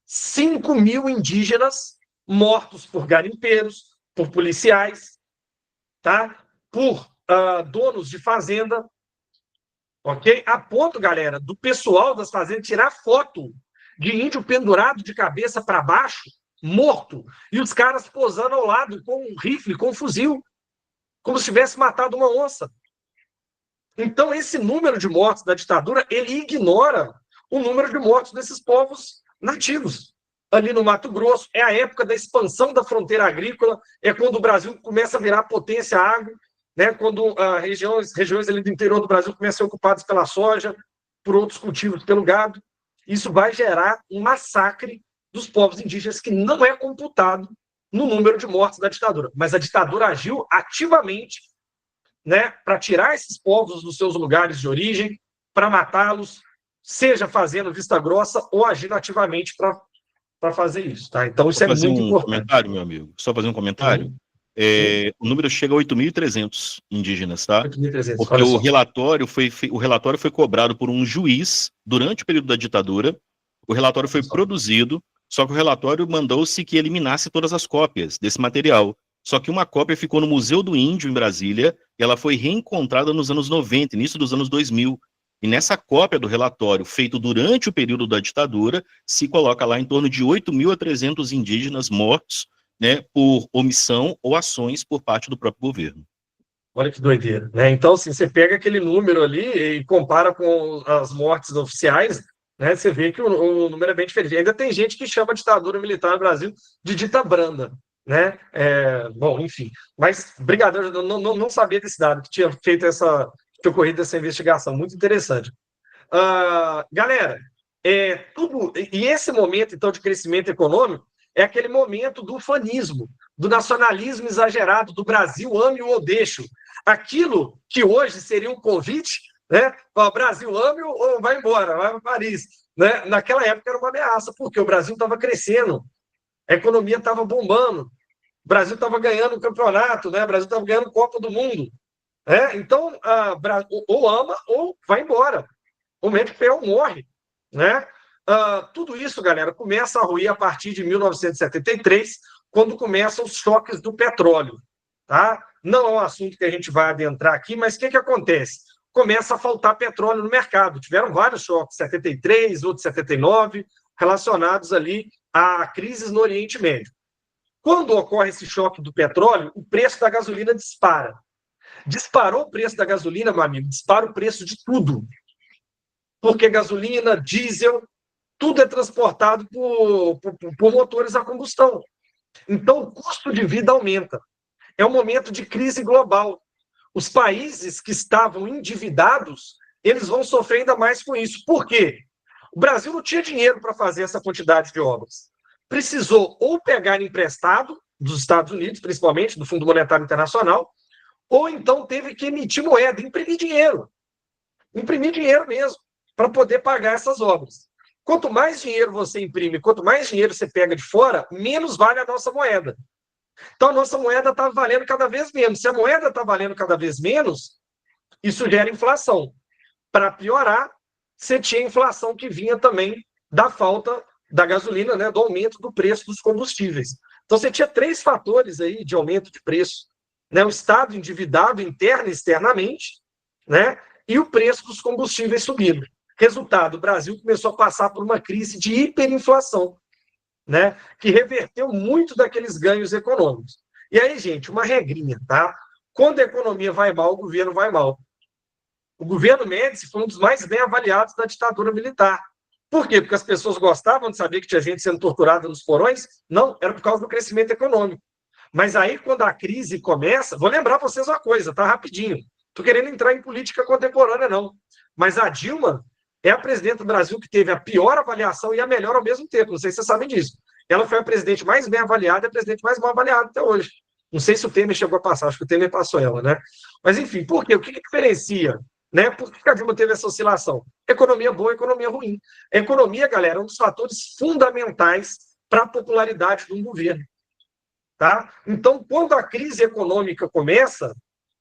5 mil indígenas mortos por garimpeiros, por policiais, tá? Por donos de fazenda, ok? A ponto, galera, do pessoal das fazendas tirar foto de índio pendurado de cabeça para baixo, morto, e os caras posando ao lado com um rifle, com um fuzil, como se tivesse matado uma onça. Então, esse número de mortos da ditadura, ele ignora o número de mortos desses povos nativos. Ali no Mato Grosso, é a época da expansão da fronteira agrícola, é quando o Brasil começa a virar potência agro, né? Quando regiões ali do interior do Brasil começam a ser ocupadas pela soja, por outros cultivos, pelo gado. Isso vai gerar um massacre dos povos indígenas que não é computado no número de mortes da ditadura. Mas a ditadura agiu ativamente, né, para tirar esses povos dos seus lugares de origem, para matá-los, seja fazendo vista grossa ou agindo ativamente para fazer isso. Tá? Então, isso Só é fazer muito um importante. comentário, meu amigo. Só fazer um comentário. O número chega a 8.300 indígenas, tá? 8.300, Porque olha o só. relatório foi cobrado por um juiz durante o período da ditadura. O relatório foi produzido, só que o relatório mandou-se que eliminasse todas as cópias desse material. Só que uma cópia ficou no Museu do Índio, em Brasília, e ela foi reencontrada nos anos 90, início dos anos 2000. E nessa cópia do relatório, feito durante o período da ditadura, se coloca lá em torno de 8.300 indígenas mortos, né, por omissão ou ações por parte do próprio governo. Olha que doideira. Né? Então, assim, você pega aquele número ali e compara com as mortes oficiais, né? Você vê que o número é bem diferente. Ainda tem gente que chama a ditadura militar no Brasil de dita branda. Né? Bom, enfim. Mas, obrigado, eu não sabia desse dado, que tinha feito tinha ocorrido essa investigação. Muito interessante. Galera, e esse momento, então, de crescimento econômico é aquele momento do ufanismo, do nacionalismo exagerado, do Brasil ame ou deixo. Aquilo que hoje seria um convite, né? O Brasil ame ou vai embora, vai para Paris. Né? Naquela época era uma ameaça, porque o Brasil estava crescendo, a economia estava bombando, o Brasil estava ganhando o campeonato, né? O Brasil estava ganhando Copa do Mundo. Então, ou ama ou vai embora. O Medpel morre. Né? Tudo isso, galera, começa a ruir a partir de 1973, quando começam os choques do petróleo. Tá? Não é um assunto que a gente vai adentrar aqui, mas o que acontece? Começa a faltar petróleo no mercado. Tiveram vários choques, 73, outros 79, relacionados ali a crises no Oriente Médio. Quando ocorre esse choque do petróleo, o preço da gasolina dispara. Disparou o preço da gasolina, meu amigo, dispara o preço de tudo. Porque gasolina, diesel, tudo é transportado por motores a combustão. Então, o custo de vida aumenta. É um momento de crise global. Os países que estavam endividados, eles vão sofrer ainda mais com isso. Por quê? O Brasil não tinha dinheiro para fazer essa quantidade de obras. Precisou ou pegar emprestado dos Estados Unidos, principalmente, do Fundo Monetário Internacional, ou então teve que emitir moeda, imprimir dinheiro. Imprimir dinheiro mesmo, para poder pagar essas obras. Quanto mais dinheiro você imprime, quanto mais dinheiro você pega de fora, menos vale a nossa moeda. Então, a nossa moeda está valendo cada vez menos. Se a moeda está valendo cada vez menos, isso gera inflação. Para piorar, você tinha inflação que vinha também da falta da gasolina, né, do aumento do preço dos combustíveis. Então, você tinha 3 fatores aí de aumento de preço. Né? O Estado endividado interna e externamente, né? E o preço dos combustíveis subindo. Resultado, o Brasil começou a passar por uma crise de hiperinflação, né? Que reverteu muito daqueles ganhos econômicos. E aí, gente, uma regrinha, tá? Quando a economia vai mal, o governo vai mal. O governo Médici foi um dos mais bem avaliados da ditadura militar. Por quê? Porque as pessoas gostavam de saber que tinha gente sendo torturada nos porões? Não, era por causa do crescimento econômico. Mas aí, quando a crise começa, vou lembrar para vocês uma coisa, tá? Rapidinho. Estou querendo entrar em política contemporânea, não. Mas a Dilma é a presidente do Brasil que teve a pior avaliação e a melhor ao mesmo tempo. Não sei se vocês sabem disso. Ela foi a presidente mais bem avaliada e a presidente mais mal avaliada até hoje. Não sei se o Temer chegou a passar, acho que o Temer passou ela, né? Mas, enfim, por quê? O que diferencia? Né? Por que a Dilma teve essa oscilação? Economia boa, economia ruim. A economia, galera, é um dos fatores fundamentais para a popularidade de um governo. Tá? Então, quando a crise econômica começa,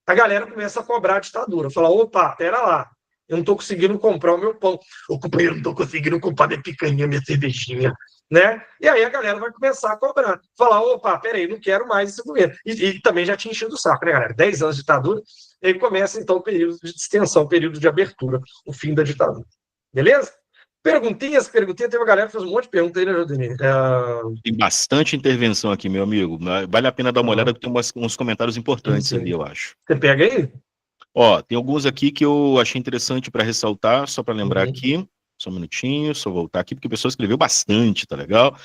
a galera começa a cobrar a ditadura. Fala, opa, pera lá, eu não estou conseguindo comprar o meu pão. O companheiro não estou conseguindo comprar minha picanha, minha cervejinha. Né? E aí a galera vai começar a cobrar. Falar, opa, peraí, não quero mais esse governo. E também já tinha enchido o saco, né, galera? 10 anos de ditadura, e aí começa, então, o período de extensão, o período de abertura, o fim da ditadura. Beleza? Perguntinhas, teve uma galera que fez um monte de perguntas aí, né, Jodini? Tem bastante intervenção aqui, meu amigo. Vale a pena dar uma olhada, que tem uns comentários importantes ali, eu acho. Você pega aí? Ó, tem alguns aqui que eu achei interessante para ressaltar, só para lembrar aqui. Só um minutinho, só voltar aqui, porque o pessoal escreveu bastante, tá legal?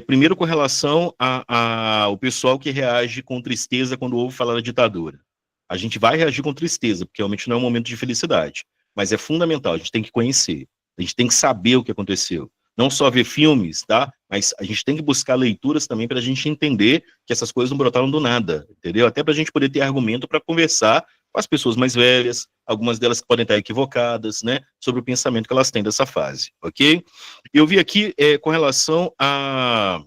Primeiro, com relação ao pessoal que reage com tristeza quando ouve falar da ditadura. A gente vai reagir com tristeza, porque realmente não é um momento de felicidade. Mas é fundamental, a gente tem que conhecer, a gente tem que saber o que aconteceu. Não só ver filmes, tá? Mas a gente tem que buscar leituras também para a gente entender que essas coisas não brotaram do nada, entendeu? Até para a gente poder ter argumento para conversar com as pessoas mais velhas, algumas delas que podem estar equivocadas, né, sobre o pensamento que elas têm dessa fase, ok? Eu vi aqui com relação a...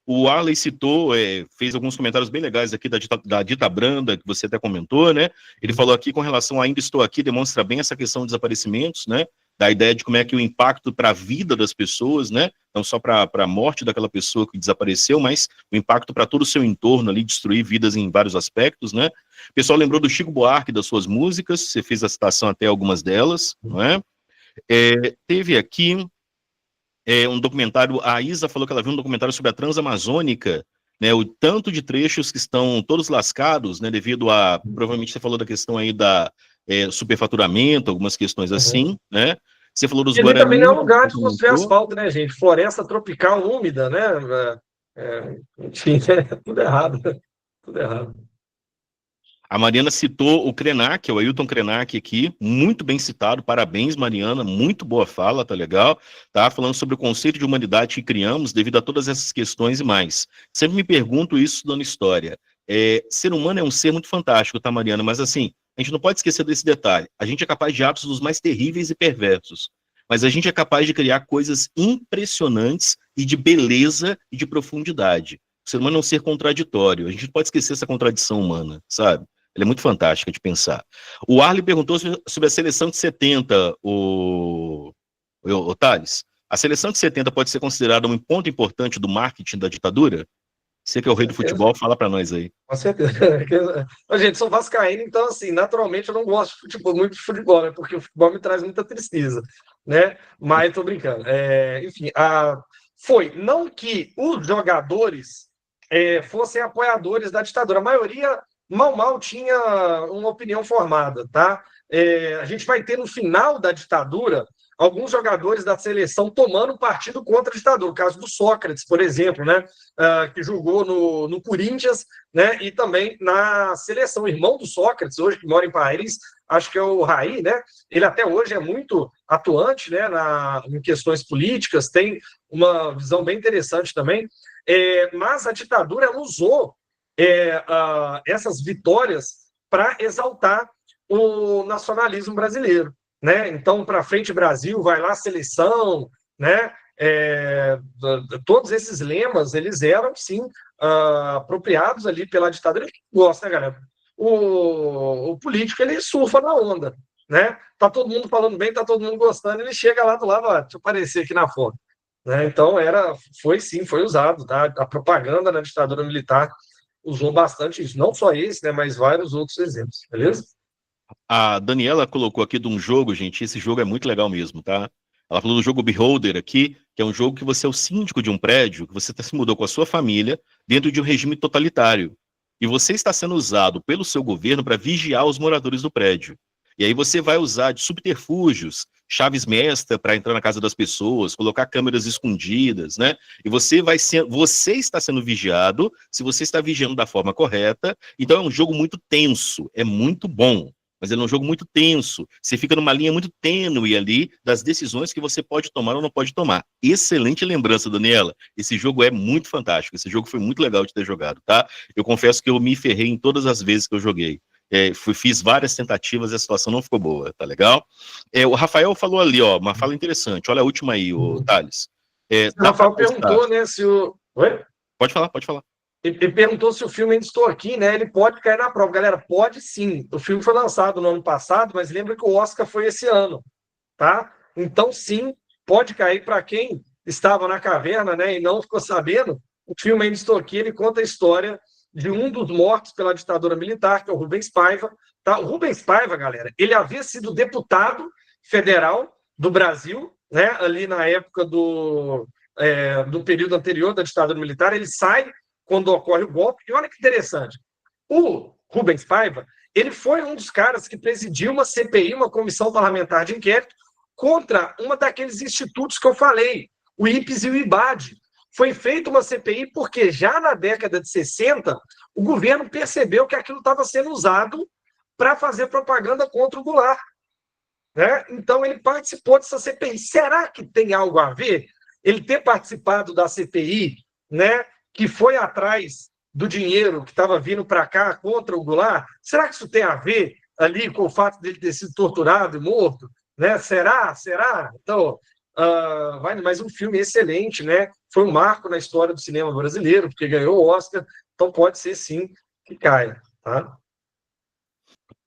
O Arley citou, fez alguns comentários bem legais aqui da Dita Branda, que você até comentou, né? Ele falou aqui com relação a Ainda Estou Aqui, demonstra bem essa questão dos desaparecimentos, né? Da ideia de como é que o impacto para a vida das pessoas, né? Não só para a morte daquela pessoa que desapareceu, mas o impacto para todo o seu entorno ali, destruir vidas em vários aspectos, né? O pessoal lembrou do Chico Buarque, das suas músicas, você fez a citação até algumas delas, não é? Teve aqui um documentário, a Isa falou que ela viu um documentário sobre a Transamazônica, né, o tanto de trechos que estão todos lascados, né, devido a, provavelmente você falou da questão aí da superfaturamento, algumas questões assim, né, você falou dos Guarani. Também não é um lugar de construir asfalto, né, gente? Floresta tropical úmida, né? Enfim, tudo errado. Tudo errado. A Mariana citou o Krenak, o Ailton Krenak aqui, muito bem citado, parabéns Mariana, muito boa fala, tá legal? Tá falando sobre o conceito de humanidade que criamos devido a todas essas questões e mais. Sempre me pergunto isso estudando história. Ser humano é um ser muito fantástico, tá Mariana? Mas assim, a gente não pode esquecer desse detalhe. A gente é capaz de atos dos mais terríveis e perversos, mas a gente é capaz de criar coisas impressionantes e de beleza e de profundidade. O ser humano é um ser contraditório, a gente não pode esquecer essa contradição humana, sabe? Ela é muito fantástica de pensar. O Arley perguntou sobre a seleção de 70, o Thales. A seleção de 70 pode ser considerada um ponto importante do marketing da ditadura? Você que é o rei do futebol, fala para nós aí. Com certeza. Gente, sou vascaíno, então, assim, naturalmente eu não gosto de futebol, muito de futebol, né? Porque o futebol me traz muita tristeza, né? Mas tô brincando. Enfim, foi. Não que os jogadores fossem apoiadores da ditadura. A maioria mal tinha uma opinião formada, tá? A gente vai ter no final da ditadura alguns jogadores da seleção tomando partido contra a ditadura. O caso do Sócrates, por exemplo, né? Que jogou no Corinthians, né? E também na seleção. O irmão do Sócrates, hoje que mora em Paris, acho que é o Raí, né? Ele até hoje é muito atuante, né? Em questões políticas, tem uma visão bem interessante também. Mas a ditadura ela usou essas vitórias para exaltar o nacionalismo brasileiro, né? Então, para frente Brasil, vai lá seleção, né? Todos esses lemas, eles eram, sim, apropriados ali pela ditadura. Ele gosta, né, galera? O político, ele surfa na onda, né? Tá todo mundo falando bem, tá todo mundo gostando, ele chega lá do lado, deixa eu aparecer aqui na foto. Né? Então, foi usado, tá? A propaganda na ditadura militar usou bastante isso. Não só esse, né? Mas vários outros exemplos, beleza? A Daniela colocou aqui de um jogo, gente, esse jogo é muito legal mesmo, tá? Ela falou do jogo Beholder aqui, que é um jogo que você é o síndico de um prédio, que você se mudou com a sua família dentro de um regime totalitário. E você está sendo usado pelo seu governo para vigiar os moradores do prédio. E aí você vai usar de subterfúgios, chaves mestra para entrar na casa das pessoas, colocar câmeras escondidas, né? E você está sendo vigiado, se você está vigiando da forma correta. Então é um jogo muito tenso, é muito bom, mas ele é um jogo muito tenso. Você fica numa linha muito tênue ali das decisões que você pode tomar ou não pode tomar. Excelente lembrança, Daniela. Esse jogo é muito fantástico. Esse jogo foi muito legal de ter jogado, tá? Eu confesso que eu me ferrei em todas as vezes que eu joguei. Fiz várias tentativas e a situação não ficou boa, tá legal? O Rafael falou ali, ó, uma fala interessante. Olha a última aí, o Thales. O Rafael perguntou, né, se o... Oi? Pode falar, pode falar. Ele perguntou se o filme Ainda Estou Aqui, né? Ele pode cair na prova. Galera, pode sim. O filme foi lançado no ano passado, mas lembra que o Oscar foi esse ano, tá? Então, sim, pode cair para quem estava na caverna, né, e não ficou sabendo. O filme Ainda Estou Aqui, ele conta a história de um dos mortos pela ditadura militar, que é o Rubens Paiva. Tá? O Rubens Paiva, galera, ele havia sido deputado federal do Brasil, né, ali na época do período anterior da ditadura militar. Ele sai quando ocorre o golpe. E olha que interessante, o Rubens Paiva, ele foi um dos caras que presidiu uma CPI, uma comissão parlamentar de inquérito, contra uma daqueles institutos que eu falei, o IPES e o IBAD. Foi feita uma CPI porque já na década de 60, o governo percebeu que aquilo estava sendo usado para fazer propaganda contra o Goulart. Né? Então, ele participou dessa CPI. Será que tem algo a ver ele ter participado da CPI, né, que foi atrás do dinheiro que estava vindo para cá contra o Goulart? Será que isso tem a ver ali com o fato dele ter sido torturado e morto? Né? Será? Então, mas um filme excelente, né? Foi um marco na história do cinema brasileiro, porque ganhou o Oscar, então pode ser sim que caia, tá?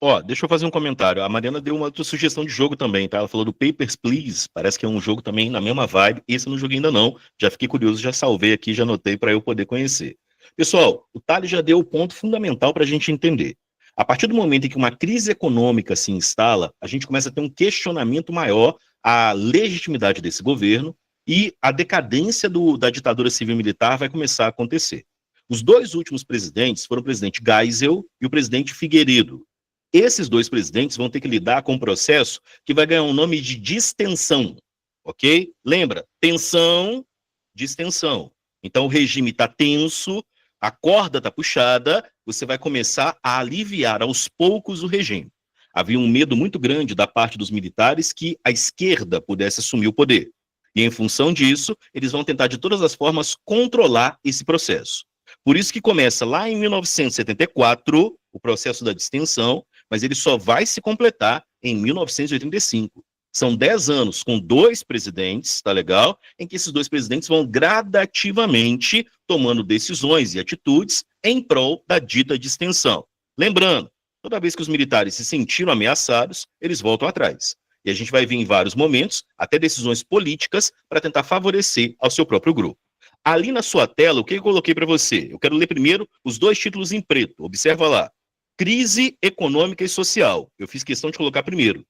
Ó, deixa eu fazer um comentário. A Mariana deu uma outra sugestão de jogo também, tá? Ela falou do Papers, Please. Parece que é um jogo também na mesma vibe. Esse eu não joguei ainda não. Já fiquei curioso, já salvei aqui, já anotei para eu poder conhecer. Pessoal, o Thales já deu o ponto fundamental para a gente entender. A partir do momento em que uma crise econômica se instala, a gente começa a ter um questionamento maior à legitimidade desse governo e a decadência da ditadura civil-militar vai começar a acontecer. Os dois últimos presidentes foram o presidente Geisel e o presidente Figueiredo. Esses dois presidentes vão ter que lidar com um processo que vai ganhar um nome de distensão, ok? Lembra, tensão, distensão. Então o regime está tenso, a corda está puxada, você vai começar a aliviar aos poucos o regime. Havia um medo muito grande da parte dos militares que a esquerda pudesse assumir o poder. E em função disso, eles vão tentar de todas as formas controlar esse processo. Por isso que começa lá em 1974 o processo da distensão, mas ele só vai se completar em 1985. São 10 anos com dois presidentes, tá legal? Em que esses dois presidentes vão gradativamente tomando decisões e atitudes em prol da dita distensão. Lembrando, toda vez que os militares se sentiram ameaçados, eles voltam atrás. E a gente vai ver em vários momentos até decisões políticas para tentar favorecer ao seu próprio grupo. Ali na sua tela, o que eu coloquei para você? Eu quero ler primeiro os dois títulos em preto. Observa lá. Crise econômica e social. Eu fiz questão de colocar primeiro.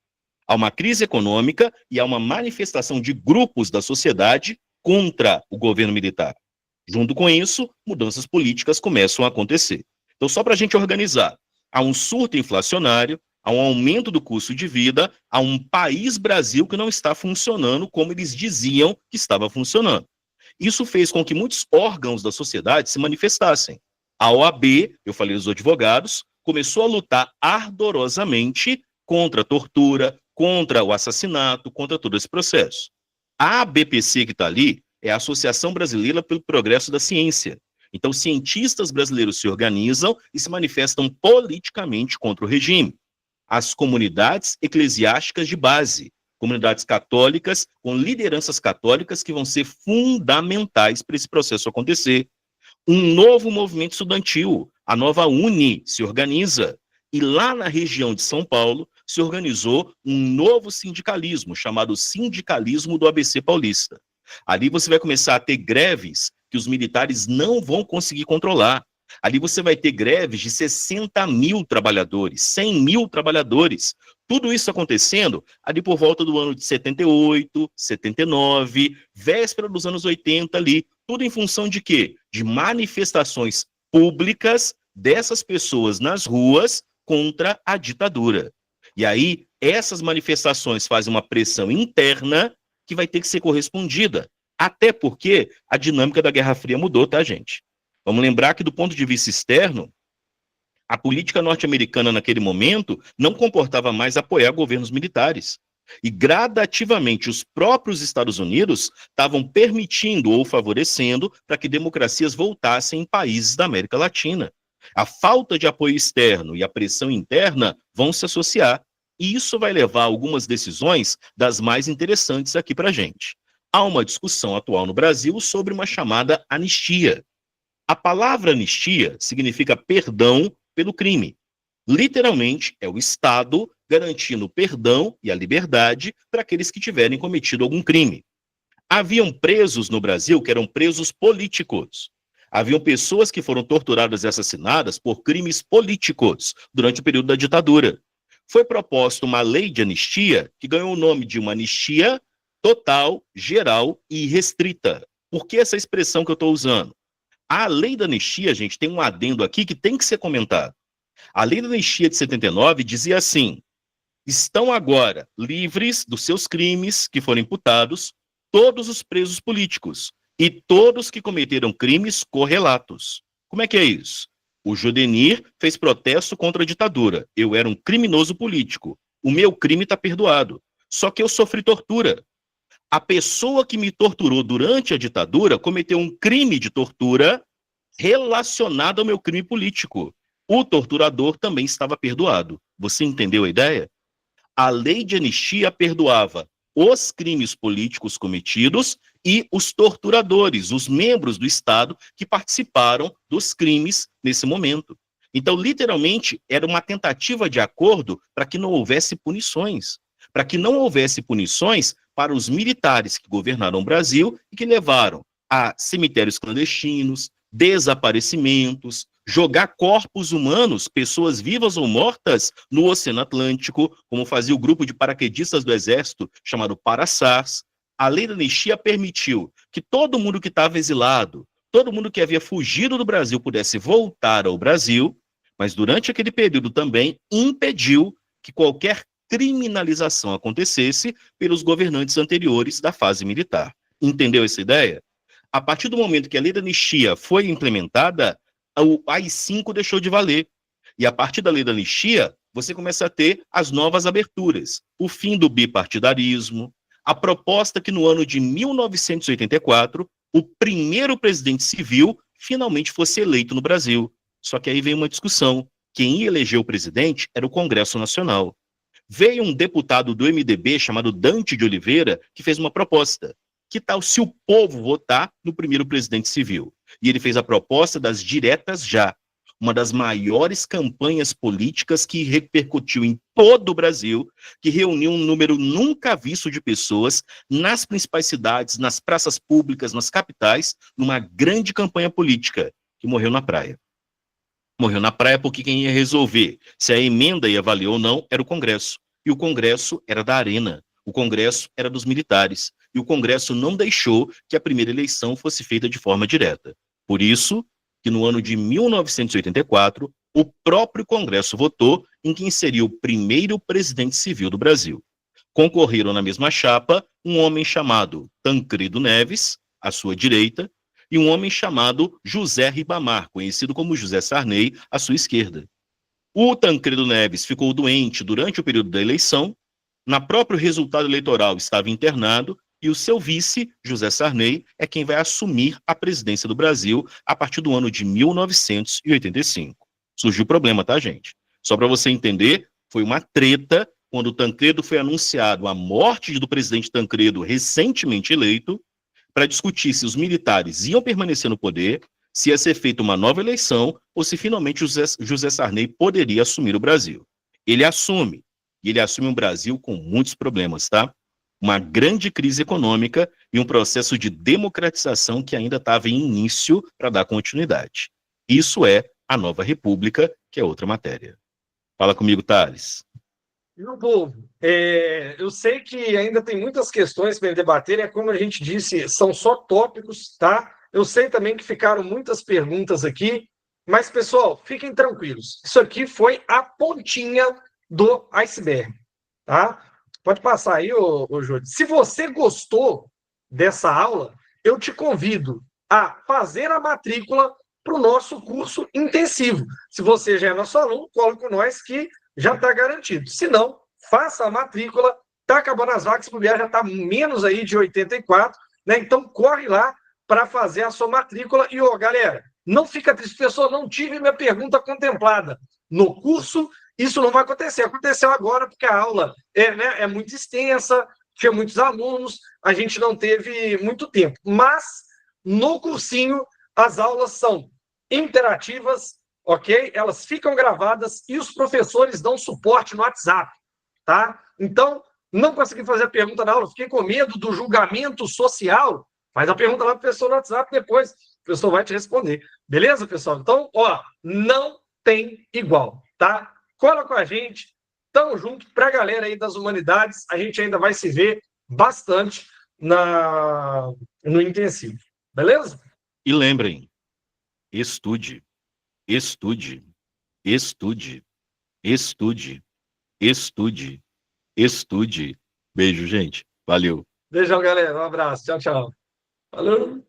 Há uma crise econômica e há uma manifestação de grupos da sociedade contra o governo militar. Junto com isso, mudanças políticas começam a acontecer. Então, só para a gente organizar, há um surto inflacionário, há um aumento do custo de vida, há um país Brasil que não está funcionando como eles diziam que estava funcionando. Isso fez com que muitos órgãos da sociedade se manifestassem. A OAB, eu falei dos advogados, começou a lutar ardorosamente contra a tortura, contra o assassinato, contra todo esse processo. A ABPC que está ali é a Associação Brasileira pelo Progresso da Ciência. Então, cientistas brasileiros se organizam e se manifestam politicamente contra o regime. As comunidades eclesiásticas de base, comunidades católicas com lideranças católicas que vão ser fundamentais para esse processo acontecer. Um novo movimento estudantil, a Nova Uni, se organiza. E lá na região de São Paulo, se organizou um novo sindicalismo, chamado Sindicalismo do ABC Paulista. Ali você vai começar a ter greves que os militares não vão conseguir controlar. Ali você vai ter greves de 60 mil trabalhadores, 100 mil trabalhadores. Tudo isso acontecendo ali por volta do ano de 78, 79, véspera dos anos 80 ali. Tudo em função de quê? De manifestações públicas dessas pessoas nas ruas contra a ditadura. E aí, essas manifestações fazem uma pressão interna que vai ter que ser correspondida. Até porque a dinâmica da Guerra Fria mudou, tá, gente? Vamos lembrar que, do ponto de vista externo, a política norte-americana naquele momento não comportava mais apoiar governos militares. E gradativamente os próprios Estados Unidos estavam permitindo ou favorecendo para que democracias voltassem em países da América Latina. A falta de apoio externo e a pressão interna vão se associar. E isso vai levar a algumas decisões das mais interessantes aqui para a gente. Há uma discussão atual no Brasil sobre uma chamada anistia. A palavra anistia significa perdão pelo crime. Literalmente, é o Estado garantindo o perdão e a liberdade para aqueles que tiverem cometido algum crime. Haviam presos no Brasil que eram presos políticos. Haviam pessoas que foram torturadas e assassinadas por crimes políticos durante o período da ditadura. Foi proposta uma lei de anistia que ganhou o nome de uma anistia total, geral e restrita. Por que essa expressão que eu estou usando? A lei da anistia, gente, tem um adendo aqui que tem que ser comentado. A lei da anistia de 79 dizia assim: estão agora livres dos seus crimes que foram imputados todos os presos políticos e todos que cometeram crimes correlatos. Como é que é isso? O Jodenir fez protesto contra a ditadura. Eu era um criminoso político. O meu crime está perdoado. Só que eu sofri tortura. A pessoa que me torturou durante a ditadura cometeu um crime de tortura relacionado ao meu crime político. O torturador também estava perdoado. Você entendeu a ideia? A lei de anistia perdoava os crimes políticos cometidos e os torturadores, os membros do Estado que participaram dos crimes nesse momento. Então, literalmente, era uma tentativa de acordo para que não houvesse punições. Para que não houvesse punições para os militares que governaram o Brasil e que levaram a cemitérios clandestinos, desaparecimentos, jogar corpos humanos, pessoas vivas ou mortas, no Oceano Atlântico, como fazia o grupo de paraquedistas do Exército, chamado Paraçars. A lei da anistia permitiu que todo mundo que estava exilado, todo mundo que havia fugido do Brasil pudesse voltar ao Brasil, mas durante aquele período também impediu que qualquer criminalização acontecesse pelos governantes anteriores da fase militar. Entendeu essa ideia? A partir do momento que a lei da anistia foi implementada, o AI-5 deixou de valer. E a partir da lei da anistia, você começa a ter as novas aberturas, o fim do bipartidarismo, a proposta que no ano de 1984, o primeiro presidente civil finalmente fosse eleito no Brasil. Só que aí vem uma discussão. Quem ia eleger o presidente era o Congresso Nacional. Veio um deputado do MDB chamado Dante de Oliveira que fez uma proposta. Que tal se o povo votar no primeiro presidente civil? E ele fez a proposta das diretas já, uma das maiores campanhas políticas que repercutiu em todo o Brasil, que reuniu um número nunca visto de pessoas nas principais cidades, nas praças públicas, nas capitais, numa grande campanha política, que morreu na praia. Morreu na praia porque quem ia resolver se a emenda ia valer ou não era o Congresso. E o Congresso era da Arena. O Congresso era dos militares. E o Congresso não deixou que a primeira eleição fosse feita de forma direta. Por isso que no ano de 1984, o próprio Congresso votou em quem seria o primeiro presidente civil do Brasil. Concorreram na mesma chapa um homem chamado Tancredo Neves, à sua direita, e um homem chamado José Ribamar, conhecido como José Sarney, à sua esquerda. O Tancredo Neves ficou doente durante o período da eleição, no próprio resultado eleitoral estava internado, e o seu vice, José Sarney, é quem vai assumir a presidência do Brasil a partir do ano de 1985. Surgiu o problema, tá, gente? Só para você entender, foi uma treta quando o Tancredo foi anunciado a morte do presidente Tancredo, recentemente eleito, para discutir se os militares iam permanecer no poder, se ia ser feita uma nova eleição ou se finalmente José Sarney poderia assumir o Brasil. Ele assume, e ele assume um Brasil com muitos problemas, tá? Uma grande crise econômica e um processo de democratização que ainda estava em início para dar continuidade. Isso é a nova república, que é outra matéria. Fala comigo, Thales. Meu povo, eu sei que ainda tem muitas questões para debater, é como a gente disse, são só tópicos, tá? Eu sei também que ficaram muitas perguntas aqui, mas, pessoal, fiquem tranquilos. Isso aqui foi a pontinha do iceberg, tá? Pode passar aí, ô Júlio. Se você gostou dessa aula, eu te convido a fazer a matrícula para o nosso curso intensivo. Se você já é nosso aluno, cole com nós que já está garantido. Se não, faça a matrícula, está acabando as vagas, o já está menos aí de 84, né? Então corre lá para fazer a sua matrícula. E, galera, não fica triste, professor, não tive minha pergunta contemplada. No curso, isso não vai acontecer. Aconteceu agora porque a aula é muito extensa, tinha muitos alunos, a gente não teve muito tempo. Mas, no cursinho, as aulas são interativas, ok? Elas ficam gravadas e os professores dão suporte no WhatsApp, tá? Então, não consegui fazer a pergunta na aula, fiquei com medo do julgamento social. Faz a pergunta lá para o professor no WhatsApp depois, o professor vai te responder. Beleza, pessoal? Então, não tem igual, tá? Cola com a gente, tamo junto. Para a galera aí das humanidades, a gente ainda vai se ver bastante no intensivo. Beleza? E lembrem, estude, estude, estude, estude, estude, estude. Beijo, gente. Valeu. Beijão, galera. Um abraço. Tchau, tchau. Falou.